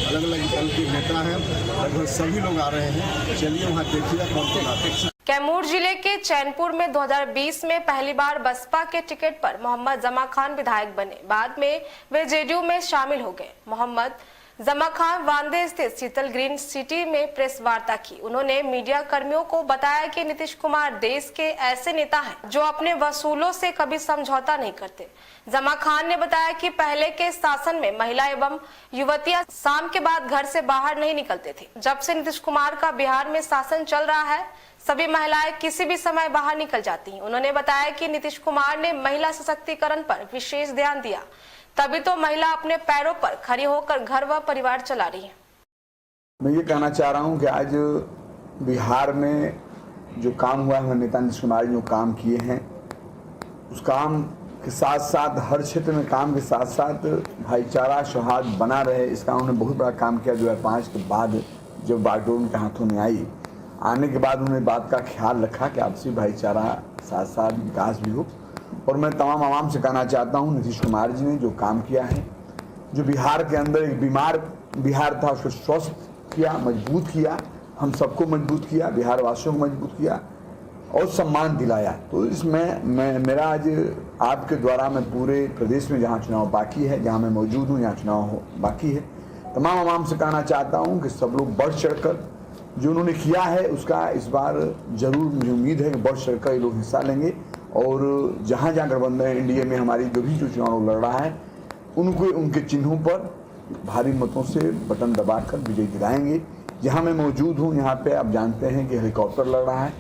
अलग अलग दल के नेता हैं, लगभग सभी लोग आ रहे हैं। चलिए वहाँ देखिए कौन कौन आते हैं। कैमूर जिले के चैनपुर में 2020 में पहली बार बसपा के टिकट पर मोहम्मद जमा खान विधायक बने। बाद में वे जेडीयू में शामिल हो गए। मोहम्मद जमा खान वांदे स्थित शीतल ग्रीन सिटी में प्रेस वार्ता की। उन्होंने मीडिया कर्मियों को बताया कि नीतीश कुमार देश के ऐसे नेता हैं जो अपने वसूलों से कभी समझौता नहीं करते। जमा खान ने बताया कि पहले के शासन में महिला एवं युवतियां शाम के बाद घर से बाहर नहीं निकलते थे। जब से नीतीश कुमार का बिहार में शासन चल रहा है, सभी महिलाएं किसी भी समय बाहर निकल जाती हैं। उन्होंने बताया कि नीतीश कुमार ने महिला सशक्तिकरण पर विशेष ध्यान दिया, तभी तो महिला अपने पैरों पर खड़ी होकर घर व परिवार चला रही है। मैं ये कहना चाह रहा हूँ कि आज बिहार में जो काम हुआ है, नेता नीतीश कुमार जो काम किए हैं, उस काम के साथ साथ हर क्षेत्र में काम के साथ साथ भाईचारा सौहार्द बना रहे, इसका उन्होंने बहुत बड़ा काम किया। 2005 के बाद जब बागडोर उनके हाथों में आई, आने के बाद उन्होंने बात का ख्याल रखा कि आपसी भाईचारा साथ साथ विकास भी हो। और मैं तमाम आवाम से कहना चाहता हूं, नीतीश कुमार जी ने जो काम किया है, जो बिहार के अंदर एक बीमार बिहार था उसको स्वस्थ किया, मजबूत किया, हम सबको मजबूत किया, बिहार वासियों को मजबूत किया और सम्मान दिलाया। तो इसमें मेरा आज आपके द्वारा मैं पूरे प्रदेश में जहाँ चुनाव बाकी है, जहाँ मैं मौजूद हूँ, यहाँ चुनाव बाकी है, तमाम आवाम से कहना चाहता हूँ कि सब लोग बढ़ चढ़कर जो उन्होंने किया है उसका इस बार जरूर मुझे उम्मीद है कि बढ़ चढ़कर ये लोग हिस्सा लेंगे और जहाँ जहाँ गठबंधन एनडीए में हमारी जो भी जो चुनाव लड़ रहा है उनको उनके चिन्हों पर भारी मतों से बटन दबाकर विजय दिलाएंगे। जहाँ मैं मौजूद हूँ यहाँ पे आप जानते हैं कि हेलीकॉप्टर लड़ रहा है।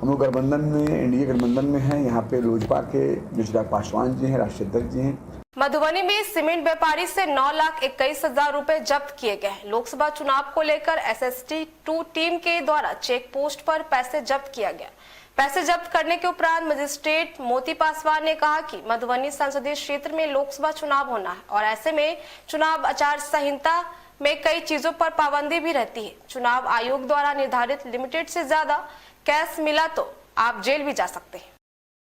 हम लोग गठबंधन में, एनडीए गठबंधन में हैं। यहाँ पे लोजपा के जो चिराग पासवान जी हैं, राष्ट्रीय अध्यक्ष जी हैं। मधुबनी में सीमेंट व्यापारी से 9,21,000 रुपए जब्त किए गए। लोकसभा चुनाव को लेकर SST-2 टीम के द्वारा चेक पोस्ट पर पैसे जब्त किया गया। पैसे जब्त करने के उपरांत मजिस्ट्रेट मोती पासवान ने कहा कि मधुबनी संसदीय क्षेत्र में लोकसभा चुनाव होना है और ऐसे में चुनाव आचार संहिता में कई चीजों पर पाबंदी भी रहती है। चुनाव आयोग द्वारा निर्धारित लिमिटेड से ज्यादा कैश मिला तो आप जेल भी जा सकते हैं।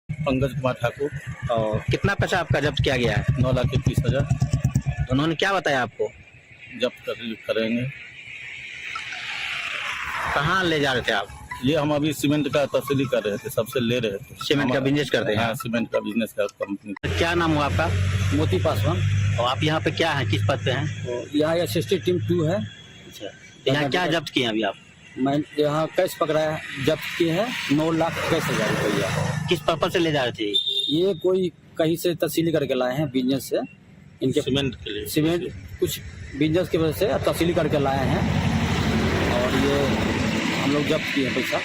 पंकज कुमार ठाकुर। और कितना पैसा आपका जब्त किया गया है? 9,21,000। उन्होंने क्या बताया आपको? जब्त करेंगे। कहाँ ले जा रहे थे आप? ये हम अभी सीमेंट का तस्दीली कर रहे थे, सबसे ले रहे थे। सीमेंट का बिजनेस करते हैं? हाँ, सीमेंट का बिजनेस का कंपनी। क्या नाम हुआ आपका? मोती पासवान। और आप यहाँ पे क्या है, किस पद पे हैं? तो यहाँ SST टीम 2 है। अच्छा, यहाँ क्या जब्त किए अभी आप? मैं यहाँ कैश पकड़ाया, जब्त किए हैं 9,21,000 रुपया। किस पर्पज से ले जा रहे थे? ये कोई कहीं से तहसीली करके लाए हैं बिजनेस से, इनके सीमेंट के लिए। सीमेंट कुछ बिजनेस की वजह से तहसीली करके लाए हैं और ये हम लोग जब्त किए पैसा।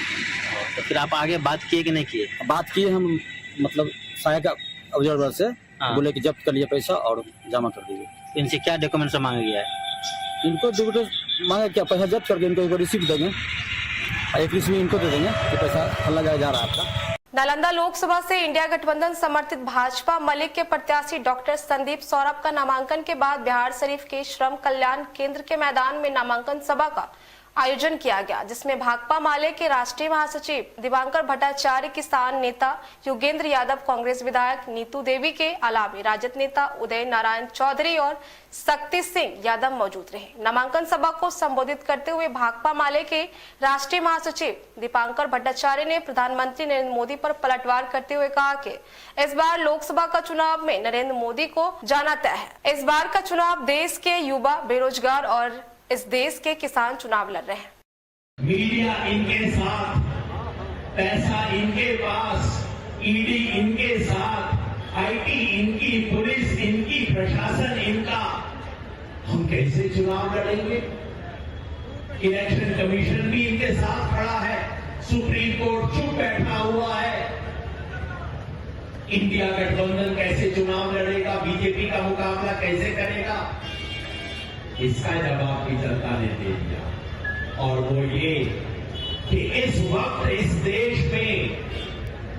तो फिर आप आगे बात किए कि नहीं किए? बात किए हम, मतलब सहायक ऑब्जर्वर से बोले कि जब्त कर लिए पैसा और जमा कर दीजिए। इनसे क्या डॉक्यूमेंट मांगा गया है? इनको डॉक्यूमेंट मांगा क्या, पैसा जब्त करके इनको एक रिसीप्ट देंगे और एक रिसीप्ट इनको दे देंगे कि पैसा फला जा रहा है आपका। नालंदा लोकसभा से इंडिया गठबंधन समर्थित भाजपा मलिक के प्रत्याशी डॉक्टर संदीप सौरभ का नामांकन के बाद बिहार शरीफ के श्रम कल्याण केंद्र के मैदान में नामांकन सभा का आयोजन किया गया, जिसमें भाकपा माले के राष्ट्रीय महासचिव दिवाकर भट्टाचार्य, किसान नेता योगेंद्र यादव, कांग्रेस विधायक नीतू देवी के अलावा राजद नेता उदय नारायण चौधरी और शक्ति सिंह यादव मौजूद रहे। नामांकन सभा को संबोधित करते हुए भाकपा माले के राष्ट्रीय महासचिव दिवाकर भट्टाचार्य ने प्रधानमंत्री नरेंद्र मोदी पर पलटवार करते हुए कहा कि इस बार लोकसभा का चुनाव में नरेंद्र मोदी को जाना तय है। इस बार का चुनाव देश के युवा, बेरोजगार और इस देश के किसान चुनाव लड़ रहे हैं। मीडिया इनके साथ, पैसा इनके पास, ईडी इनके साथ, आईटी इनकी, पुलिस इनकी, प्रशासन इनका। हम कैसे चुनाव लड़ेंगे? इलेक्शन कमीशन भी इनके साथ खड़ा है, सुप्रीम कोर्ट चुप बैठा हुआ है। इंडिया गठबंधन कैसे चुनाव लड़ेगा? बीजेपी का मुकाबला कैसे करेगा? इसका जवाब भी जनता ने दे दिया, और वो ये कि इस वक्त इस देश में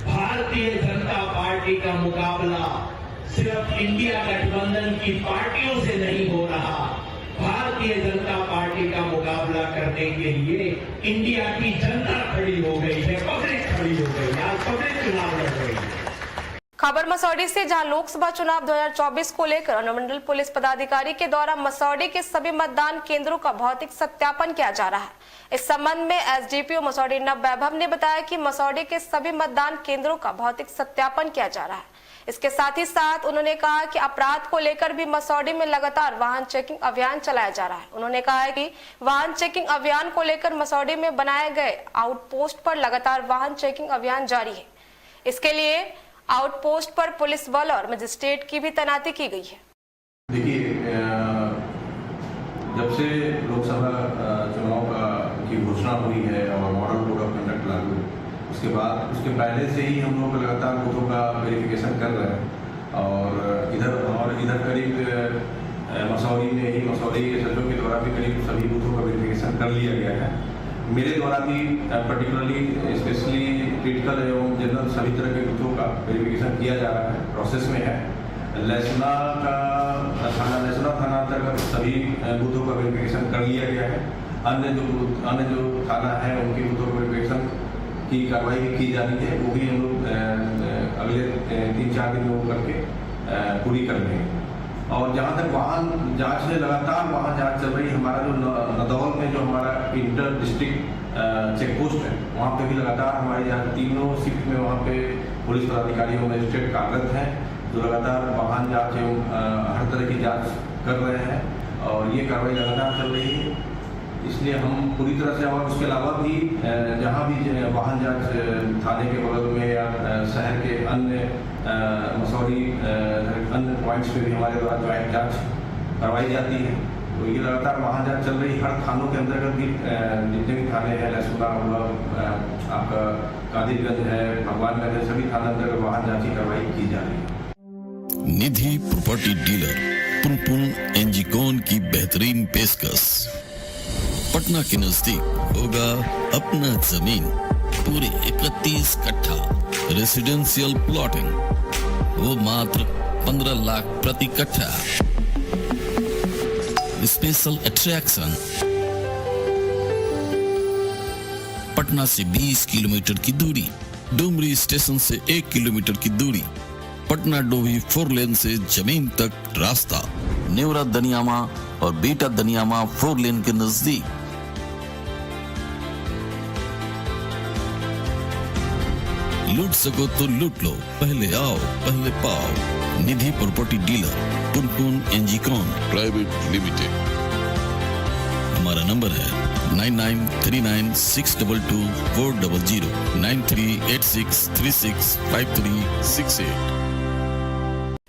भारतीय जनता पार्टी का मुकाबला सिर्फ इंडिया गठबंधन की पार्टियों से नहीं हो रहा, भारतीय करने के लिए इंडिया की जनता खड़ी हो गई है, पब्लिक खड़ी हो गई है, आज पब्लिक चुनाव लड़ रही है। खबर मसौडी से, जहां लोकसभा चुनाव 2024 को लेकर अनुमंडल पुलिस पदाधिकारी के द्वारा मसौडी के सभी मतदान केंद्रों का भौतिक सत्यापन किया जा रहा है। इस संबंध में एसडीपीओ मसौडी नव वैभव ने बताया कि मसौडी के सभी मतदान केंद्रों का भौतिक सत्यापन किया जा रहा है। इसके साथ ही साथ उन्होंने कहा कि अपराध को लेकर भी मसौडी में लगातार वाहन चेकिंग अभियान चलाया जा रहा है। उन्होंने कहा है कि वाहन चेकिंग अभियान को लेकर मसौडी में बनाए गए आउटपोस्ट पर लगातार वाहन चेकिंग अभियान जारी है। इसके लिए आउटपोस्ट पर पुलिस बल और मजिस्ट्रेट की भी तैनाती की गई है। देखिए, जब से लोकसभा चुनाव की घोषणा हुई है और मॉडल कोड ऑफ कंडक्ट लागू है, उसके पहले से ही हम लोग लगातार बूथों का वेरिफिकेशन कर रहे हैं और इधर करीब मसौडी में ही मसौडी के सचिव के द्वारा भी करीब सभी बूथों का वेरिफिकेशन कर लिया गया है। मेरे द्वारा भी पर्टिकुलरली स्पेशली क्रिटिकल एवं जनरल सभी तरह के बूथों का वेरिफिकेशन किया जा रहा है, प्रोसेस में है। लहसुना थाना अंतर्गत सभी बूथों का वेरिफिकेशन कर लिया गया है। अन्य जो थाना है उनके बूथों का वेरिफिकेशन की कार्रवाई भी की जानी है, वो भी हम लोग अगले 3-4 दिन में करके पूरी कर लेंगे। और जहाँ तक वाहन जांच है, लगातार वाहन जांच चल रही है। हमारा जो नदौल में जो हमारा इंटर डिस्ट्रिक्ट चेक पोस्ट है, वहाँ पे भी लगातार हमारे यहाँ तीनों शिफ्ट में वहाँ पे पुलिस पदाधिकारी एवं मजिस्ट्रेट कार्यरत हैं, जो लगातार वाहन जांच एवं हर तरह की जांच कर रहे हैं और ये कार्रवाई लगातार चल रही है। इसलिए हम पूरी तरह से, और उसके अलावा भी जहाँ भी वाहन जांच थाने के बगल में या शहर के अन्य मसौडी अन्य पॉइंट्स पे भी हमारे द्वारा ज्वाइंट जांच करवाई जाती है। तो ये लगातार वाहन जांच चल रही है। हर थानों के अंतर्गत भी जितने भी थाने हैं, लहसुना हुआ, आपका कादिरगंज है, भगवानगंज है, सभी थाना अंतर्गत वाहन जांच की कार्रवाई की जा रही है। निधि प्रॉपर्टी डीलर पुनपुन एनजीकॉन की बेहतरीन पेशकश। पटना के नजदीक होगा अपना जमीन, पूरे 31 कट्ठा रेसिडेंशियल प्लॉटिंग, वो मात्र 15 लाख प्रति कट्ठा। स्पेशल अट्रैक्शन, पटना से 20 किलोमीटर की दूरी, डुमरी स्टेशन से 1 किलोमीटर की दूरी, पटना डोभी 4 लेन से जमीन तक रास्ता, नेवरा दनियामा और बेटा दनियामा 4 लेन के नजदीक। लूट सको तो लूट लो, पहले आओ पहले पाओ। Nidhi property dealer Punpun Engicon private limited. हमारा नंबर है 9939622400 9386365368।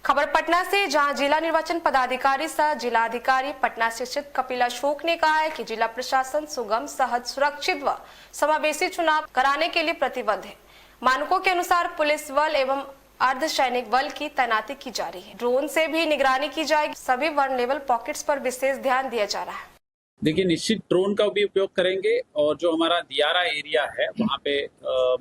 खबर पटना से, जहां जिला निर्वाचन पदाधिकारी सह जिलाधिकारी पटना शिक्षित कपिल अशोक ने कहा है कि जिला प्रशासन सुगम, सहज, सुरक्षित व समावेशी चुनाव कराने के लिए प्रतिबद्ध है। मानकों के अनुसार पुलिस बल एवं अर्धसैनिक बल की तैनाती की जा रही है। ड्रोन से भी निगरानी की जाएगी। सभी वल्नरेबल पॉकेट्स पर विशेष ध्यान दिया जा रहा है। देखिए, निश्चित ड्रोन का भी उपयोग करेंगे और जो हमारा दियारा एरिया है वहाँ पे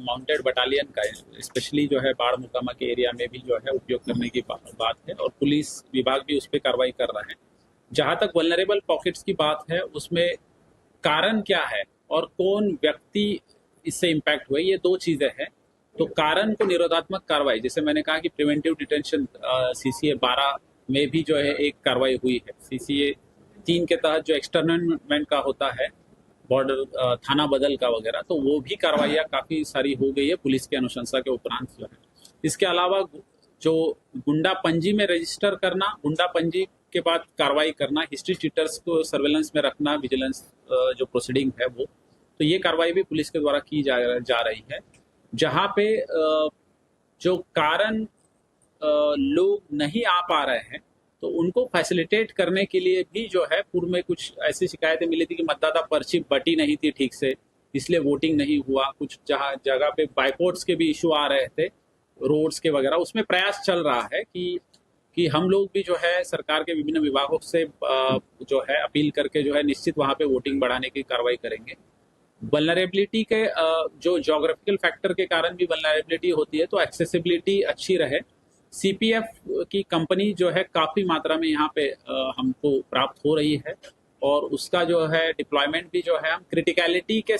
माउंटेड बटालियन का स्पेशली जो है बाढ़ मुकामा के एरिया में भी जो है उपयोग करने की बात है और पुलिस विभाग भी उस पर कार्रवाई कर रहा है। जहाँ तक वल्नरेबल पॉकेट्स की बात है, उसमें कारण क्या है और कौन व्यक्ति इससे इम्पैक्ट हुए, ये 2 चीजें हैं। तो कारण को निरोधात्मक कार्रवाई, जैसे मैंने कहा कि प्रिवेंटिव डिटेंशन CCA 12 में भी जो है एक कार्रवाई हुई है। CCA 3 के तहत जो एक्सटर्नमेंट का होता है, बॉर्डर थाना बदल का वगैरह, तो वो भी कार्रवाइयाँ काफ़ी सारी हो गई है पुलिस की अनुशंसा के उपरांत जो है। इसके अलावा जो गुंडा पंजी में रजिस्टर करना, गुंडा पंजी के बाद कार्रवाई करना, हिस्ट्री चीटर्स को सर्वेलेंस में रखना, विजिलेंस जो प्रोसीडिंग है वो, तो ये कार्रवाई भी पुलिस के द्वारा की जा रही है। जहाँ पे जो कारण लोग नहीं आ पा रहे हैं तो उनको फैसिलिटेट करने के लिए भी जो है, पूर्व में कुछ ऐसी शिकायतें मिली थी कि मतदाता पर्ची बटी नहीं थी ठीक से, इसलिए वोटिंग नहीं हुआ। कुछ जगह पे बाइकआउट्स के भी इशू आ रहे थे, रोड्स के वगैरह, उसमें प्रयास चल रहा है कि हम लोग भी जो है सरकार के विभिन्न विभागों से जो है अपील करके जो है निश्चित वहाँ पे वोटिंग बढ़ाने की कार्रवाई करेंगे। वल्नरेबिलिटी के जो ज्योग्राफिकल फैक्टर के कारण भी वल्नरेबिलिटी होती है, तो एक्सेसिबिलिटी अच्छी रहे। CPF की कंपनी जो है काफ़ी मात्रा में यहाँ पे हमको प्राप्त हो रही है और उसका जो है डिप्लॉयमेंट भी जो है हम क्रिटिकलिटी के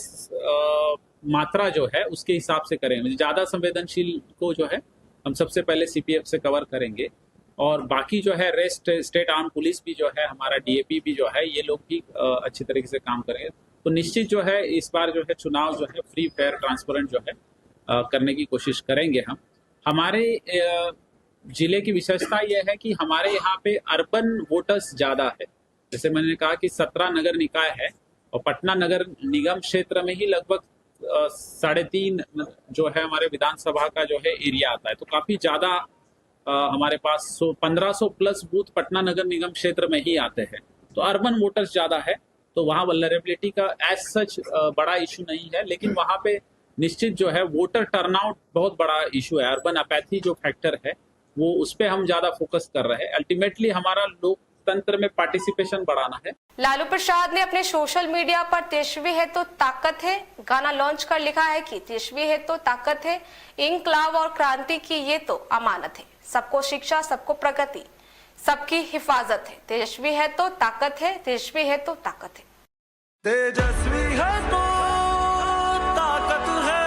मात्रा जो है उसके हिसाब से करेंगे। ज़्यादा संवेदनशील को जो है हम सबसे पहले सीपीएफ से कवर करेंगे, और बाकी जो है रेस्ट स्टेट आर्म पुलिस भी जो है, हमारा डीएपी भी जो है, ये लोग भी अच्छी तरीके से काम करेंगे। तो निश्चित जो है इस बार जो है चुनाव जो है फ्री फेयर ट्रांसपेरेंट जो है करने की कोशिश करेंगे हम। हमारे जिले की विशेषता यह है कि हमारे यहाँ पे अर्बन वोटर्स ज़्यादा है। जैसे मैंने कहा कि 17 नगर निकाय है और पटना नगर निगम क्षेत्र में ही लगभग 3.5 जो है हमारे विधानसभा का जो है एरिया आता है। तो काफ़ी ज़्यादा हमारे पास 1500 प्लस बूथ पटना नगर निगम क्षेत्र में ही आते हैं। तो अर्बन वोटर्स ज़्यादा है, तो वहाँ वल्नरेबिलिटी का एज सच बड़ा इशू नहीं है, लेकिन वहाँ पे निश्चित जो है वोटर टर्नआउट बहुत बड़ा इशू है। अर्बन अपैथी जो फैक्टर है वो उस पर हम ज़्यादा फोकस कर रहे हैं। अल्टीमेटली हमारा लोकतंत्र में पार्टिसिपेशन बढ़ाना है। लालू प्रसाद ने अपने सोशल मीडिया पर तेजस्वी है तो ताकत है गाना लॉन्च कर लिखा है कि तेजस्वी है तो ताकत है, इंकलाब और क्रांति की ये तो अमानत है, सबको शिक्षा सबको प्रगति सबकी हिफाजत है। तेजस्वी है तो ताकत है, तेजस्वी है तो ताकत है। तेजस्वी है तो ताकत है,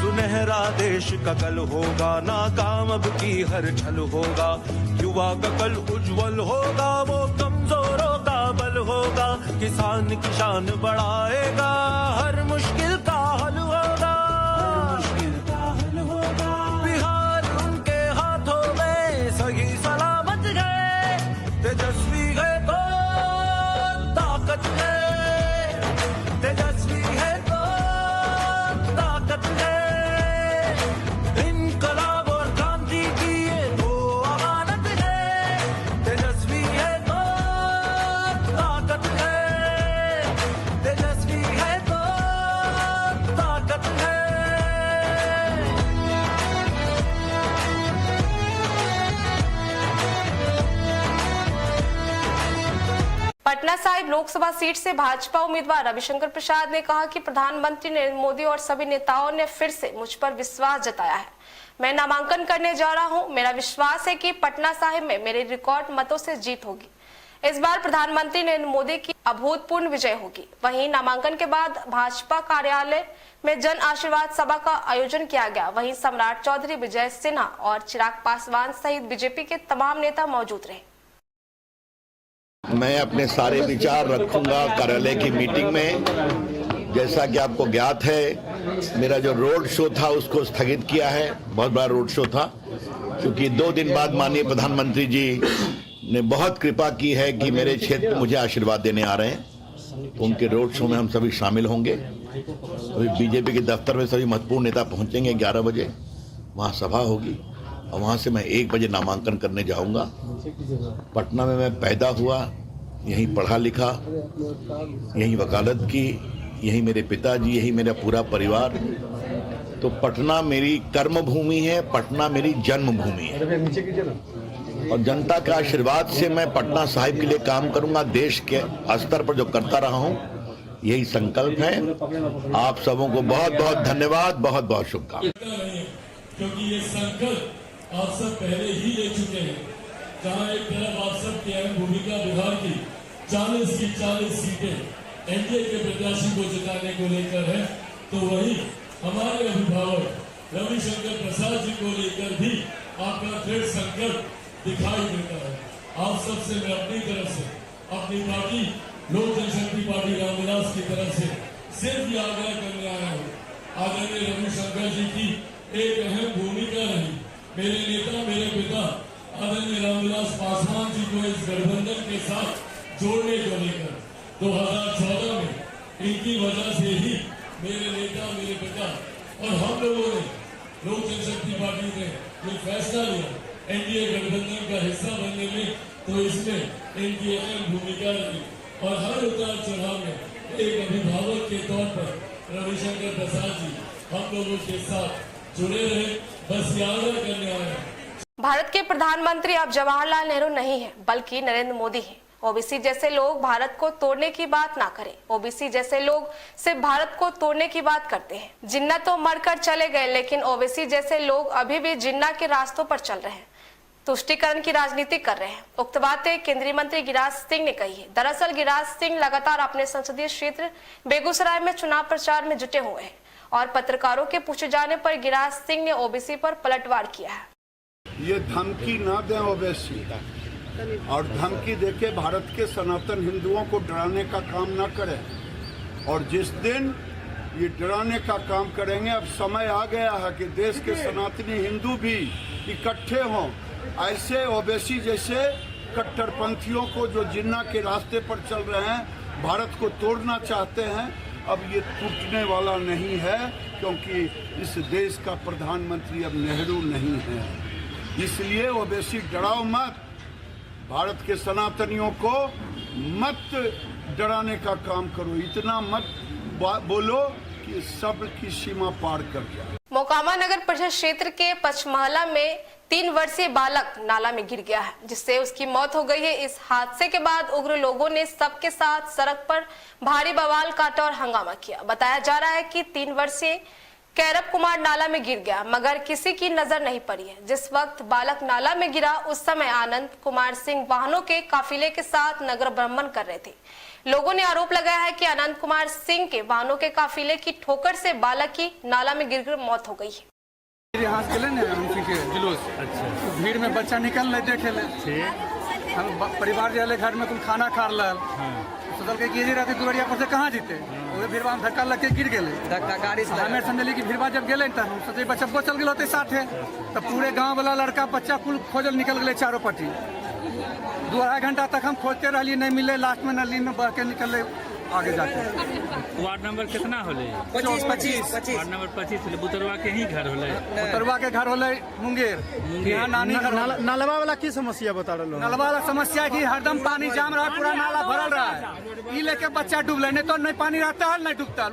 सुनहरा देश का कल होगा, नाकाम अब की हर छल होगा, युवा का कल उज्जवल होगा, वो कमजोरों का बल होगा, किसान की शान बढ़ाएगा, हर मुश्किल का हल होगा, बिहार उनके हाथों में सही सलामत है, तेजस्वी है तो ताकत है, तेजस्वी है तो ताकत है, इनकलाब और क्रांति की ये तो अमानत है, तेजस्वी है तो ताकत है, तेजस्वी है तो ताकत है। पटना साहिब लोकसभा सीट से भाजपा उम्मीदवार रविशंकर प्रसाद ने कहा कि प्रधानमंत्री नरेंद्र मोदी और सभी नेताओं ने फिर से मुझ पर विश्वास जताया है। मैं नामांकन करने जा रहा हूं। मेरा विश्वास है कि पटना साहिब में मेरे रिकॉर्ड मतों से जीत होगी। इस बार प्रधानमंत्री नरेंद्र मोदी की अभूतपूर्व विजय होगी। वहीं नामांकन के बाद भाजपा कार्यालय में जन आशीर्वाद सभा का आयोजन किया गया। वहीं सम्राट चौधरी, विजय सिन्हा और चिराग पासवान सहित बीजेपी के तमाम नेता मौजूद रहे। मैं अपने सारे विचार रखूंगा कार्यालय की मीटिंग में। जैसा कि आपको ज्ञात है, मेरा जो रोड शो था उसको स्थगित किया है। बहुत बड़ा रोड शो था, क्योंकि 2 दिन बाद माननीय प्रधानमंत्री जी ने बहुत कृपा की है कि मेरे क्षेत्र में मुझे आशीर्वाद देने आ रहे हैं। उनके रोड शो में हम सभी शामिल होंगे। अभी बीजेपी के दफ्तर में सभी महत्वपूर्ण नेता पहुंचेंगे 11 बजे, वहाँ सभा होगी और वहाँ से मैं 1 बजे नामांकन करने जाऊँगा। पटना में मैं पैदा हुआ, यहीं पढ़ा लिखा, यहीं वकालत की, यहीं मेरे पिताजी, यहीं मेरा पूरा परिवार। तो पटना मेरी कर्म भूमि है, पटना मेरी जन्मभूमि है और जनता के आशीर्वाद से मैं पटना साहिब के लिए काम करूंगा। देश के स्तर पर जो करता रहा हूं, यही संकल्प है। आप सबों को बहुत बहुत धन्यवाद, बहुत बहुत शुभकामनाएं। क्योंकि ये संकल्प आप सब पहले ही ले चुके हैं। जहां एक तरफ आप सबकी अहम भूमिका बिहार की 40 की 40 सीटें एनडीए के प्रत्याशी को जिताने को लेकर है, तो वही हमारे अभिभावक रविशंकर प्रसाद जी को लेकर भी आपका दृढ़ संकल्प दिखाई देता है। आप सबसे मैं अपनी तरफ से, अपनी पार्टी लोक जनशक्ति पार्टी रामविलास की तरफ से सिर्फ ये आग्रह करने आया हूँ। आदरणीय रविशंकर जी की एक अहम भूमिका रही। मेरे नेता, मेरे पिता आदरणीय रामविलास पासवान जी को इस गठबंधन के साथ जोड़ने को लेकर 2014 में इनकी वजह से ही मेरे नेता, मेरे पिता और हम लोगों ने लोक जनशक्ति पार्टी ने ये फैसला लिया एनडीए गठबंधन का हिस्सा बनने में, तो इसमें इनकी अहम भूमिका रही। और हर उतार चढ़ाव में एक अभिभावक के तौर पर रविशंकर प्रसाद जी हम लोगों के साथ जुड़े रहे। बस याद करने आए। भारत के प्रधानमंत्री अब जवाहरलाल नेहरू नहीं है, बल्कि नरेंद्र मोदी है। ओबीसी जैसे लोग भारत को तोड़ने की बात ना करें। ओबीसी जैसे लोग सिर्फ भारत को तोड़ने की बात करते हैं। जिन्ना तो मरकर चले गए, लेकिन ओबीसी जैसे लोग अभी भी जिन्ना के रास्तों पर चल रहे हैं, तुष्टीकरण की राजनीति कर रहे हैं। उक्त बातें केंद्रीय मंत्री गिरिराज सिंह ने कही है। दरअसल गिरिराज सिंह लगातार अपने संसदीय क्षेत्र बेगूसराय में चुनाव प्रचार में जुटे हुए हैं और पत्रकारों के पूछे जाने पर गिरिराज सिंह ने ओबीसी पर पलटवार किया है। ये धमकी ना दें ओबीसी, और धमकी देके भारत के सनातन हिंदुओं को डराने का काम ना करें। और जिस दिन ये डराने का काम करेंगे, अब समय आ गया है कि देश के सनातनी हिंदू भी इकट्ठे हों। ऐसे ओबीसी जैसे कट्टरपंथियों को जो जिन्ना के रास्ते पर चल रहे हैं, भारत को तोड़ना चाहते हैं, अब ये टूटने वाला नहीं है, क्योंकि इस देश का प्रधानमंत्री अब नेहरू नहीं है। इसलिए ओबीसी डराओ मत, भारत के सनातनियों को मत डराने का काम करो, इतना मत बोलो कि सब की सीमा पार कर जाए। मोकामा नगर परिषद क्षेत्र के पचमहला में 3 वर्षीय बालक नाला में गिर गया है, जिससे उसकी मौत हो गई है। इस हादसे के बाद उग्र लोगों ने सबके साथ सड़क पर भारी बवाल काटा और हंगामा किया। बताया जा रहा है कि 3 वर्षीय कैरब कुमार नाला में गिर गया, मगर किसी की नजर नहीं पड़ी है। जिस वक्त बालक नाला में गिरा, उस समय आनंद कुमार सिंह वाहनों के काफिले के साथ नगर भ्रमण कर रहे थे। लोगों ने आरोप लगाया है कि आनंद कुमार सिंह के वाहनों के काफिले की ठोकर से बालक की नाला में गिरकर मौत हो गई है। यहाँ से चले ना उनकी के जुलूस, तो भीड़ में बच्चा निकल ले देखे ले, हम परिवार जाले घर में कुछ खाना खा रहा, सोचल के ये रहते दुआरिया पर से कहाँ जीते, वो भीड़वा में धक्का लग के गिर गए। हमें समझली कि भीड़वा जब गए तो हम सोचे बच्चा को चल गए साथे, तो पूरे गाँव वाला लड़का बच्चा कुल खोजल निकल गए चारों पट्टी। 2-2.5 घंटा तक हम खोजते रहिए, नहीं मिले। लास्ट में नली में बह के निकले आगे जाके। वार्ड नंबर कितना होले? 25। वार्ड नंबर 25 बुतरवा के ही घर होले। बुतरवा के घर होले मुंगेर। यहाँ नानी घर। नलवा वाला की समस्या बता रहे हो? नलवा वाला समस्या की हरदम पानी जाम रहा है, पूरा नाला भरल रहा है। ये लेके बच्चा डूब ले, नहीं तो नहीं पानी रहता है नहीं डूबता।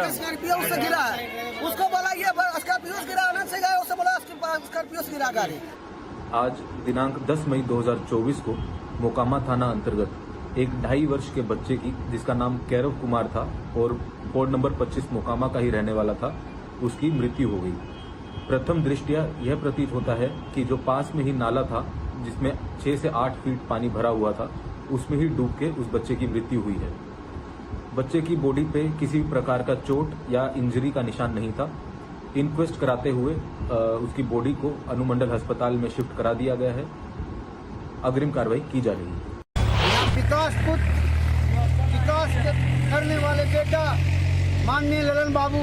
स्कॉर्पियो से गिरा है, उसको बोला ये स्कॉर्पियो से गिरा, आनंद से गया, उससे बोला स्कॉर्पियो से गिरा गाड़ी। आज दिनांक 10 मई 2024 को मोकामा थाना अंतर्गत एक 2.5 वर्ष के बच्चे की, जिसका नाम कैरव कुमार था और वार्ड नंबर 25 मोकामा का ही रहने वाला था, उसकी मृत्यु हो गई। प्रथम दृष्टया यह प्रतीत होता है कि जो पास में ही नाला था, जिसमें 6 से 8 फीट पानी भरा हुआ था, उसमें ही डूब के उस बच्चे की मृत्यु हुई है। बच्चे की बॉडी पे किसी भी प्रकार का चोट या इंजरी का निशान नहीं था। इंक्वेस्ट कराते हुए उसकी बॉडी को अनुमंडल अस्पताल में शिफ्ट करा दिया गया है। अग्रिम कार्रवाई की जा रही है। विकास करने वाले बेटा माननीय ललन बाबू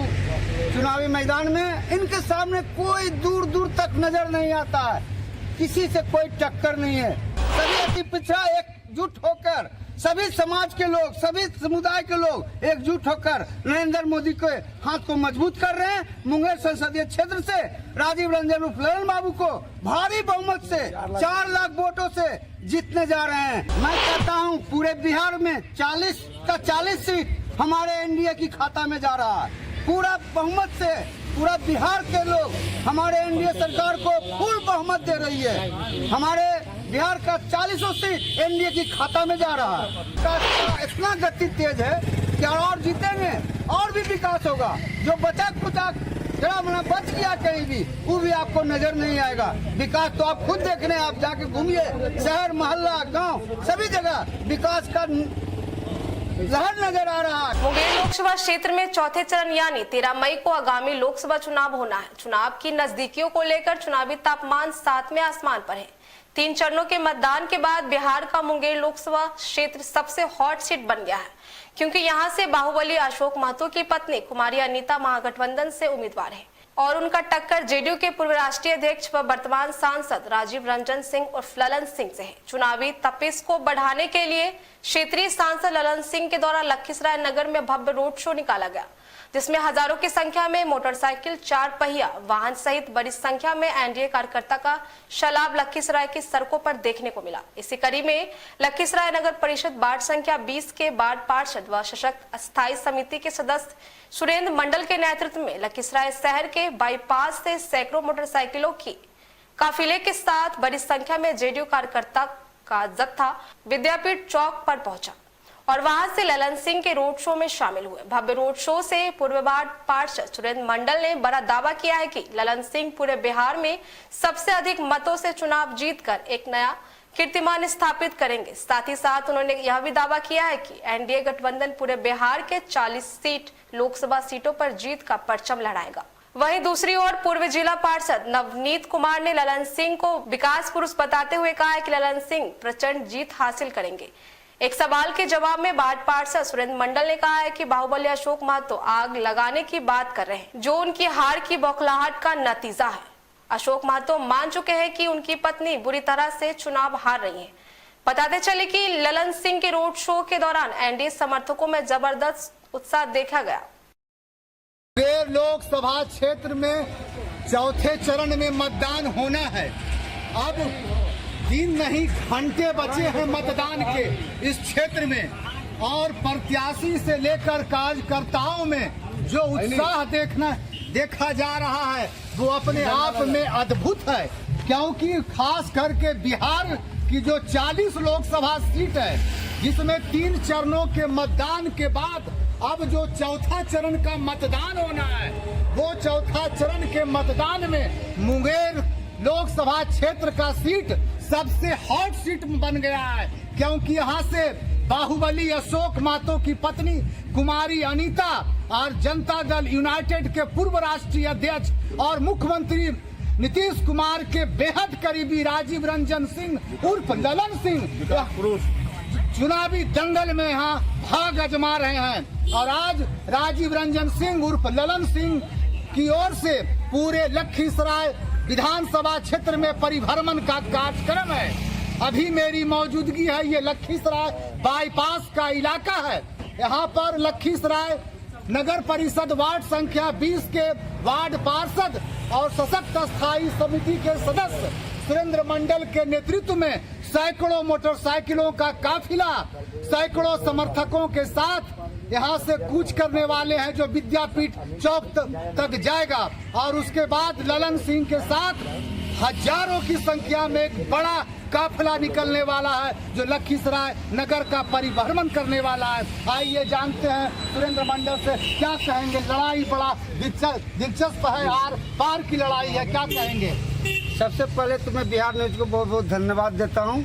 चुनावी मैदान में, इनके सामने कोई दूर दूर तक नजर नहीं आता है, किसी से कोई टक्कर नहीं है। सभी अति पिछड़ा एकजुट होकर, सभी समाज के लोग, सभी समुदाय के लोग एकजुट होकर नरेंद्र मोदी के हाथ को मजबूत कर रहे हैं। मुंगेर संसदीय क्षेत्र से राजीव रंजन उर्फ ललन बाबू को भारी बहुमत से 4 लाख वोटों से जीतने जा रहे हैं। मैं कहता हूं पूरे बिहार में 40 का 40 सीट हमारे एनडीए की खाता में जा रहा है। पूरा बहुमत से पूरा बिहार के लोग हमारे एनडीए सरकार को फुल बहुमत दे रही है। हमारे बिहार का 40 सीट एनडीए की खाता में जा रहा है। इतना गति तेज है कि और जीतेंगे और भी विकास होगा। जो बचा कुचा जरा मना बच गया कहीं भी, वो भी आपको नजर नहीं आएगा। विकास तो आप खुद देख रहे हैं, आप जाके घूमिए, शहर मोहल्ला गांव सभी जगह विकास का लहर नजर आ रहा है। मुंगेर लोकसभा क्षेत्र में चौथे चरण यानी 13 मई को आगामी लोकसभा चुनाव होना है। चुनाव की नजदीकियों को लेकर चुनावी तापमान 7वें आसमान पर है। 3 चरणों के मतदान के बाद बिहार का मुंगेर लोकसभा क्षेत्र सबसे हॉट सीट बन गया है, क्योंकि यहां से बाहुबली अशोक महतो की पत्नी कुमारी अनीता महागठबंधन से उम्मीदवार है और उनका टक्कर जेडीयू के पूर्व राष्ट्रीय अध्यक्ष व वर्तमान सांसद राजीव रंजन सिंह और ललन सिंह से है। चुनावी तपिश को बढ़ाने के लिए क्षेत्रीय सांसद ललन सिंह के द्वारा लखीसराय नगर में भव्य रोड शो निकाला गया, जिसमें हजारों की संख्या में मोटरसाइकिल, 4 पहिया वाहन सहित बड़ी संख्या में एनडीए कार्यकर्ता का सैलाब लखीसराय की सड़कों पर देखने को मिला। इसी कड़ी में लखीसराय नगर परिषद वार्ड संख्या 20 के वार्ड पार्षद व सशक्त अस्थायी समिति के सदस्य सुरेंद्र मंडल के नेतृत्व में लखीसराय शहर के बाईपास से सैकड़ों मोटरसाइकिलों की काफिले के साथ बड़ी संख्या में जेडीयू कार्यकर्ता का जत्था विद्यापीठ चौक पर पहुंचा और वहां से ललन सिंह के रोड शो में शामिल हुए। भव्य रोड शो से पूर्व वार्ड पार्षद सुरेंद्र मंडल ने बड़ा दावा किया है कि ललन सिंह पूरे बिहार में सबसे अधिक मतों से चुनाव जीतकर एक नया कीर्तिमान स्थापित करेंगे। साथ ही साथ उन्होंने यह भी दावा किया है कि एनडीए गठबंधन पूरे बिहार के 40 सीट लोकसभा सीटों पर जीत का परचम लहराएगा। वहीं दूसरी ओर पूर्व जिला पार्षद नवनीत कुमार ने ललन सिंह को विकास पुरुष बताते हुए कहा है कि ललन सिंह प्रचंड जीत हासिल करेंगे। एक सवाल के जवाब में वार्ड पार्षद सुरेंद्र मंडल ने कहा है कि बाहुबली अशोक महतो आग लगाने की बात कर रहे हैं, जो उनकी हार की बौखलाहट का नतीजा है। अशोक महतो मान चुके हैं कि उनकी पत्नी बुरी तरह से चुनाव हार रही हैं। बताते चले कि ललन सिंह के रोड शो के दौरान एनडीए समर्थकों में जबरदस्त उत्साह देखा गया। लोकसभा क्षेत्र में चौथे चरण में मतदान होना है। अब दिन नहीं घंटे बचे हैं मतदान के इस क्षेत्र में, और प्रत्याशी से लेकर कार्यकर्ताओं में जो उत्साह देखा जा रहा है वो अपने आप में अद्भुत है, क्योंकि खास करके बिहार की जो 40 लोकसभा सीट है, जिसमें 3 चरणों के मतदान के बाद अब जो चौथा चरण का मतदान होना है, वो चौथा चरण के मतदान में मुंगेर लोकसभा क्षेत्र का सीट सबसे हॉट सीट बन गया है, क्योंकि यहाँ से बाहुबली अशोक महतो की पत्नी कुमारी अनीता और जनता दल यूनाइटेड के पूर्व राष्ट्रीय अध्यक्ष और मुख्यमंत्री नीतीश कुमार के बेहद करीबी राजीव रंजन सिंह उर्फ ललन सिंह चुनावी दंगल में यहाँ भाग आजमा रहे हैं। और आज राजीव रंजन सिंह उर्फ ललन सिंह की ओर से पूरे लखीसराय विधानसभा क्षेत्र में परिभ्रमण का कार्यक्रम है। अभी मेरी मौजूदगी है, ये लखीसराय बाईपास का इलाका है। यहाँ पर लखीसराय नगर परिषद वार्ड संख्या 20 के वार्ड पार्षद और सशक्त स्थायी समिति के सदस्य सुरेंद्र मंडल के नेतृत्व में सैकड़ों मोटरसाइकिलों का काफिला सैकड़ों समर्थकों के साथ यहाँ से कूच करने वाले हैं, जो विद्यापीठ चौक तक जाएगा। और उसके बाद ललन सिंह के साथ हजारों की संख्या में एक बड़ा काफिला निकलने वाला है, जो लखीसराय नगर का परिभ्रमण करने वाला है। आइए जानते हैं सुरेंद्र मंडल से क्या कहेंगे। लड़ाई बड़ा दिलचस्प है, आर पार की लड़ाई है, क्या कहेंगे? सबसे पहले तो मैं बिहार न्यूज को बहुत बहुत धन्यवाद देता हूं।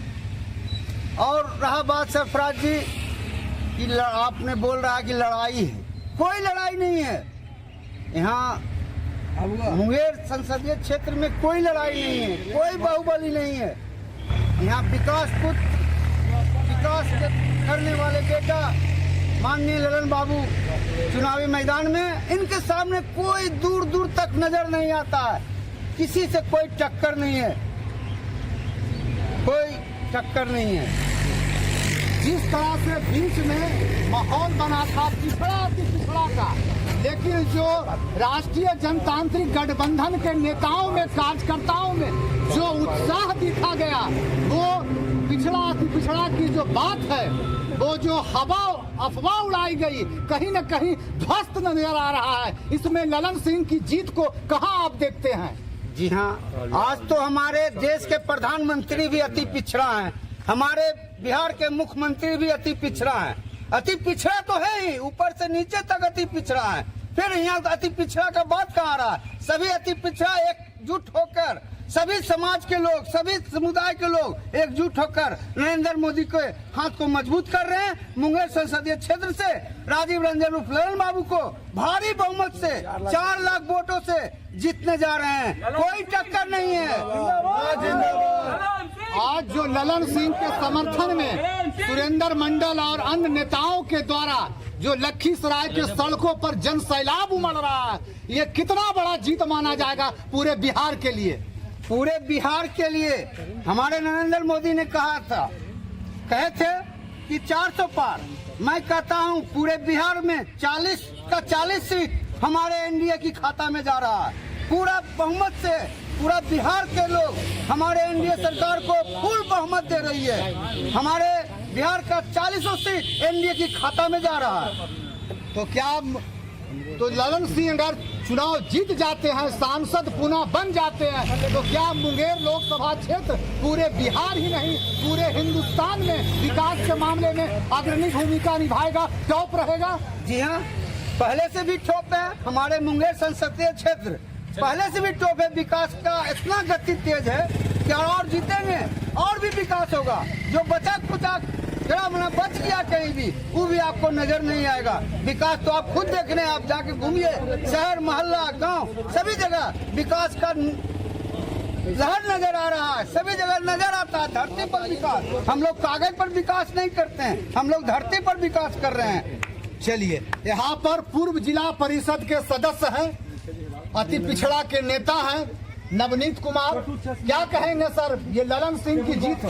और रहा बात सरफराज जी कि आपने बोल रहा कि लड़ाई है, कोई लड़ाई नहीं है। यहाँ मुंगेर संसदीय क्षेत्र में कोई लड़ाई नहीं है, कोई बाहुबली नहीं है। यहाँ विकास करने वाले बेटा माननीय ललन बाबू चुनावी मैदान में, इनके सामने कोई दूर दूर तक नजर नहीं आता है, किसी से कोई टक्कर नहीं है, कोई टक्कर नहीं है। जिस तरह से बीच में माहौल बना था पिछड़ा का, लेकिन जो राष्ट्रीय जनतांत्रिक गठबंधन के नेताओं में कार्यकर्ताओं में जो उत्साह दिखा गया, वो पिछड़ा की जो बात है, वो जो अफवाह उड़ाई गई, कहीं न कहीं ध्वस्त नजर आ रहा है। इसमें ललन सिंह की जीत को कहां आप देखते हैं? जी हाँ, आज तो हमारे देश के प्रधानमंत्री भी अति पिछड़ा हैं, हमारे बिहार के मुख्यमंत्री भी अति पिछड़ा है। अति पिछड़ा तो है ही, ऊपर से नीचे तक अति पिछड़ा है। फिर यहाँ अति पिछड़ा का बात कहाँ रहा? सभी अति पिछड़ा एकजुट होकर, सभी समाज के लोग, सभी समुदाय के लोग एकजुट होकर नरेंद्र मोदी के हाथ को मजबूत कर रहे हैं। मुंगेर संसदीय क्षेत्र से राजीव रंजन उर्फ ललन बाबू को भारी बहुमत से 4 लाख वोटों से जीतने जा रहे हैं, कोई टक्कर नहीं है। आज जो ललन सिंह के समर्थन में सुरेंद्र मंडल और अन्य नेताओं के द्वारा जो लखीसराय के सड़कों पर जन सैलाब उमड़ रहा है, ये कितना बड़ा जीत माना जाएगा पूरे बिहार के लिए? पूरे बिहार के लिए हमारे नरेंद्र मोदी ने कहे थे कि 400 पार। मैं कहता हूं पूरे बिहार में 40 का 40 सीट हमारे एनडीए की खाता में जा रहा है। पूरा बहुमत से पूरा बिहार के लोग हमारे एनडीए सरकार को फुल बहुमत दे रही है। हमारे बिहार का 40 सीट एनडीए की खाता में जा रहा है। तो क्या तो ललन सिंह अगर चुनाव जीत जाते हैं, सांसद पुनः बन जाते हैं, तो क्या मुंगेर लोकसभा क्षेत्र पूरे बिहार ही नहीं पूरे हिंदुस्तान में विकास के मामले में अग्रणी भूमिका निभाएगा, टॉप रहेगा? जी हाँ, पहले से भी टॉप है हमारे मुंगेर संसदीय क्षेत्र, पहले से भी टॉप है। विकास का इतना गति तेज है कि और जीतेंगे और भी विकास होगा। जो बचा कुचा जरा मना बच गया कहीं भी, वो भी आपको नजर नहीं आएगा। विकास तो आप खुद देख रहे हैं, आप जाके घूमिए, शहर मोहल्ला गांव सभी जगह विकास का लहर नजर आ रहा है, सभी जगह नजर आता है। धरती पर विकास, हम लोग कागज पर विकास नहीं करते हैं, हम लोग धरती पर विकास कर रहे हैं। चलिए, यहाँ पर पूर्व जिला परिषद के सदस्य हैं, अति पिछड़ा के नेता हैं नवनीत कुमार, क्या कहेंगे सर? ये ललन सिंह की जीत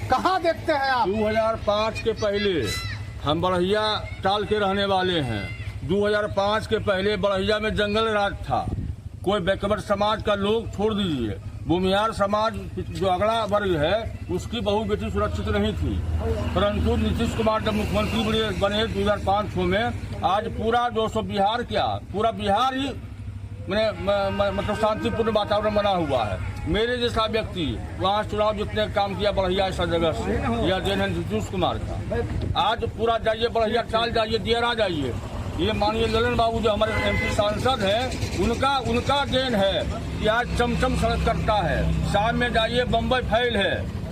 कहाँ देखते हैं आप? 2005 के पहले हम बढ़िया टाल के रहने वाले हैं। 2005 के पहले बढ़िया में जंगल राज था, कोई बैकवर्ड समाज का लोग छोड़ दीजिए, भूमिहार समाज जो अगला वर्ग है उसकी बहू बेटी सुरक्षित नहीं थी। परंतु नीतीश कुमार जब मुख्यमंत्री बने 2005 में, आज पूरा बिहार क्या पूरा बिहार ही मतलब शांतिपूर्ण वातावरण बना हुआ है। मेरे जैसा व्यक्ति वहाँ चुनाव जीतने का काम किया बढ़िया ऐसा जगह से, यह देन है नीतीश कुमार का। आज पूरा जाइए बढ़िया चाल जाइए, दियरा जाइए, ये मानिए ललन बाबू जो हमारे MP सांसद हैं उनका देन है कि आज चमचम सड़क करता है। शाम में जाइए बम्बई फैल है,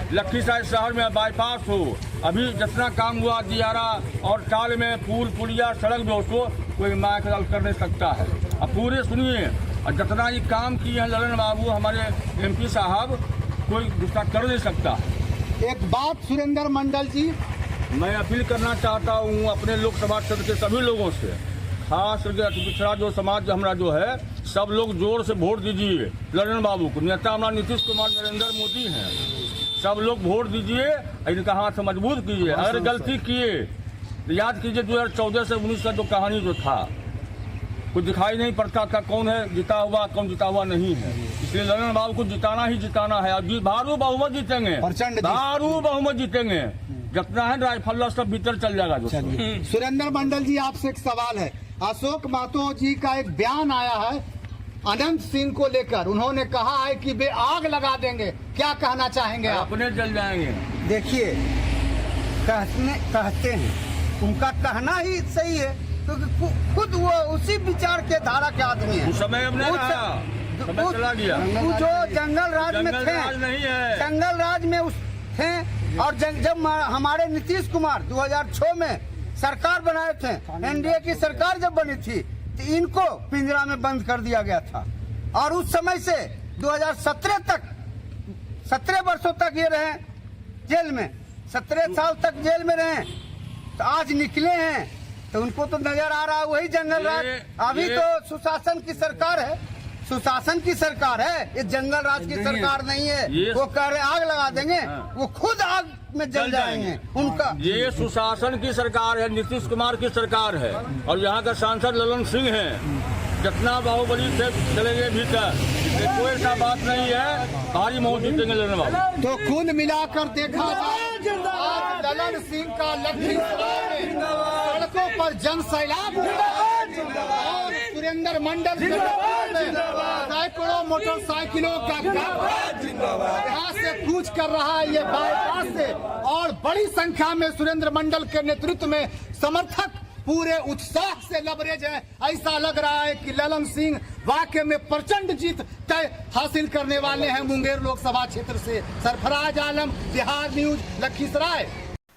लखीसराय शहर में बाईपास हो, अभी जितना काम हुआ दियारा और टाल में पुल पुलिया सड़क भी उसको कोई माया कर नहीं सकता है। अब पूरे सुनिए, और जितना ये काम किए हैं ललन बाबू हमारे MP साहब, कोई गुस्सा कर नहीं सकता। एक बात सुरेंद्र मंडल जी, मैं अपील करना चाहता हूँ अपने लोकसभा क्षेत्र के सभी लोगों से, खास करके पिछड़ा जो समाज हमारा जो है, सब लोग जोर से वोट दीजिए ललन बाबू को। नेता हमारा नीतीश कुमार नरेंद्र मोदी हैं, सब लोग वोट दीजिए, इनका हाथ मजबूत कीजिए। अगर गलती किए याद कीजिए 2014 से 19 का जो कहानी जो था, कुछ दिखाई नहीं पड़ता था कौन है जीता हुआ कौन जीता हुआ नहीं है। इसलिए ललन बाबू को जिताना ही जिताना है। अब भारू बहुमत जीतेंगे, भारू बहुमत जीतेंगे, जितना है राइफल सब भीतर चल जाएगा। सुरेंद्र मंडल जी, आपसे एक सवाल है। अशोक महतो जी का एक बयान आया है अनंत सिंह को लेकर, उन्होंने कहा है कि वे आग लगा देंगे, क्या कहना चाहेंगे आप? अपने जल जाएंगे। देखिए, कहते हैं, उनका कहना ही सही है, क्योंकि खुद वो उसी विचार के धारा के आदमी है। उस समय अब नहीं रहा, समय चला गया। वो जो जंगल राज में थे, नहीं है, जंगल राज में थे, और जब हमारे नीतीश कुमार 2006 में सरकार बनाए थे, NDA की सरकार जब बनी थी, तो इनको पिंजरा में बंद कर दिया गया था। और उस समय से 2017 तक 17 वर्षों तक ये रहे जेल में, 17 साल तक जेल में रहे, तो आज निकले हैं तो उनको तो नजर आ रहा है वही जंगल राज। अभी तो सुशासन की सरकार है, सुशासन की सरकार है, ये जंगल राज की सरकार नहीं है। वो कह रहे आग लगा देंगे, वो खुद आग में जल जाएंगे। उनका ये सुशासन की सरकार है, नीतीश कुमार की सरकार है, और यहाँ का सांसद ललन सिंह है। जितना बाहुबली से चले गए भीतर, कोई ऐसा बात नहीं है, भारी मौत जीतेंगे ललन बाबू। तो कुल मिलाकर देखा जाए, आज ललन सिंह का लखीसराय में सड़कों पर जन सैलाब, और सुरेंद्र मंडल सैकड़ों मोटरसाइकिलों का यहाँ से कूच कर रहा है ये बाईपास से, और बड़ी संख्या में सुरेंद्र मंडल के नेतृत्व में समर्थक पूरे उत्साह से लबरेज है। ऐसा लग रहा है कि ललन सिंह वाकई में प्रचंड जीत तय हासिल करने वाले हैं मुंगेर लोकसभा क्षेत्र से। सरफराज आलम, बिहार न्यूज, लखीसराय।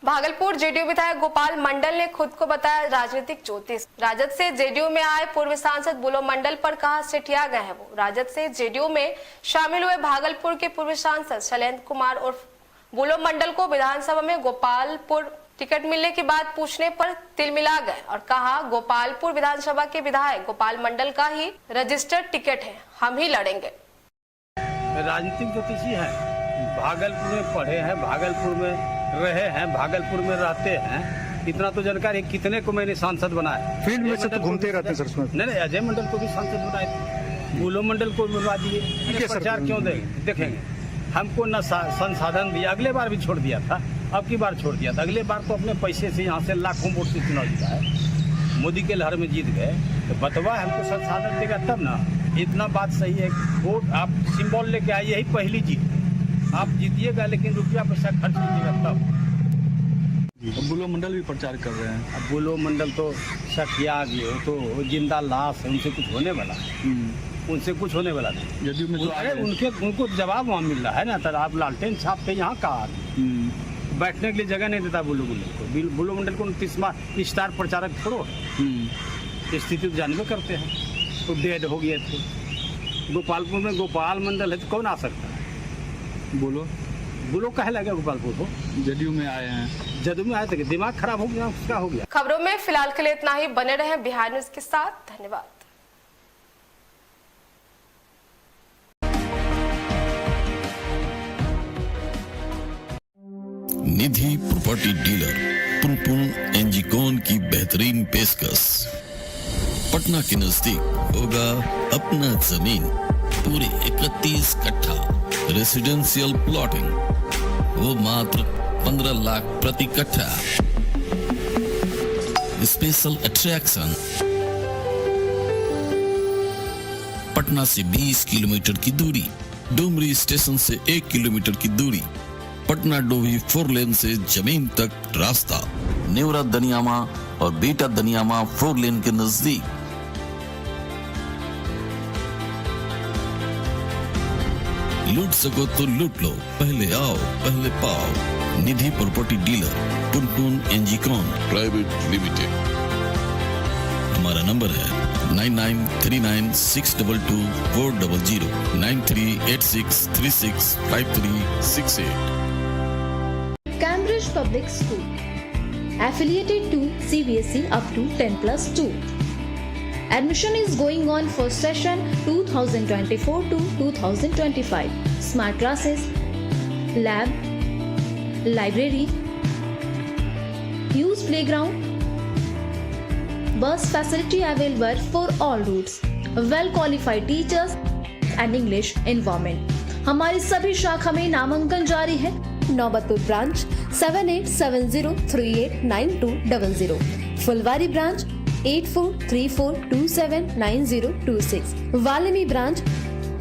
भागलपुर जेडीयू विधायक गोपाल मंडल ने खुद को बताया राजनीतिक ज्योतिष। राजद से जेडीयू में आए पूर्व सांसद बुलो मंडल पर कहा सिटिया गए हैं वो। राजद से जेडीयू में शामिल हुए भागलपुर के पूर्व सांसद शैलेंद्र कुमार उर्फ बुलो मंडल को विधानसभा में गोपालपुर टिकट मिलने की बात पूछने पर तिलमिला गए और कहा गोपालपुर विधानसभा के विधायक गोपाल मंडल का ही रजिस्टर्ड टिकट है, हम ही लड़ेंगे। राजनीतिक ज्योतिषी है, भागलपुर में पढ़े हैं, भागलपुर में रहे हैं, भागलपुर में रहते हैं, इतना तो जानकारी। कितने को मैंने सांसद बनाया, फील्ड में से तो घूमते रहते सर। नहीं, अजय मंडल को भी सांसद बनाए, बुलो मंडल को मिलवा दिए। प्रचार क्यों देंगे? देखेंगे हमको न संसाधन दिया, अगले बार भी छोड़ दिया था, अब की बार छोड़ दिया था। अगले बार तो अपने पैसे से यहाँ से लाखों वोट से चुनाव जीता है, मोदी के लहर में जीत गए। तो बतवा हमको संसाधन देगा तब ना। इतना बात सही है, वोट आप सिंबल लेके आइए, यही पहली जीत। आप जीतिएगा लेकिन रुपया पैसा खर्च कीजिएगा तब। बुलो मंडल भी प्रचार कर रहे हैं। अब बुलो मंडल तो सखिया गए, तो जिंदा लाश है, उनसे कुछ होने वाला है, उनसे कुछ होने वाला नहीं। यदि में अरे उनको जवाब वहाँ मिल रहा है ना। सर आप लालटेन छापते यहाँ कहाँ बैठने के लिए जगह नहीं देता बुलो मंडल को। बुलो मंडल को 29वां स्टार प्रचारक छोड़ो, स्थिति तो जानबे करते हैं। तो डेड हो गए थे गोपालपुर में, गोपाल मंडल है तो कौन आ सकता है? बुलो कहे लगा गोपालपुर को। जदयू में आए हैं, जदयू में आए थे, दिमाग खराब हो गया उसका, हो गया। खबरों में फिलहाल के लिए इतना ही। बने रहे बिहार न्यूज के साथ। धन्यवाद। निधि प्रॉपर्टी डीलर पुनपुन एनजीकॉन की बेहतरीन पेशकश। पटना के नजदीक होगा अपना जमीन, पूरे 31 कट्ठा रेसिडेंशियल प्लॉटिंग, वो मात्र 15 लाख प्रति कट्ठा। स्पेशल अट्रैक्शन, पटना से 20 किलोमीटर की दूरी, डुमरी स्टेशन से 1 किलोमीटर की दूरी, पटना डोभी 4 लेन से जमीन तक रास्ता, नेवरा दनियामा और बेटा दनियामा 4 लेन के नजदीक। लूट सको तो लूट लो, पहले आओ पहले पाओ। Nidhi property dealer Punpun Engicon private limited. हमारा नंबर है 9939622400 9386365368। Cambridge Public School, affiliated to CBSE up to 10+2. Admission is going on for session 2024 to 2025. Smart classes, lab, library, use playground, bus facility available for all routes, well qualified teachers and English environment. हमारी सभी शाखा में नामांकन जारी है। Naubatpur branch 7870389200, फुलवारी branch 8434279026, Valmiki branch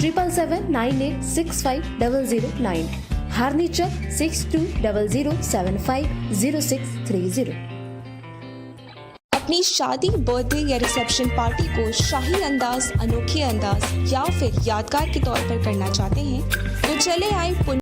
7779865009, हार्नीचक 6200750630। अपनी शादी, birthday या रिसेप्शन पार्टी को शाही अंदाज, अनोखे अंदाज या फिर यादगार के तौर पर करना चाहते हैं तो चले आए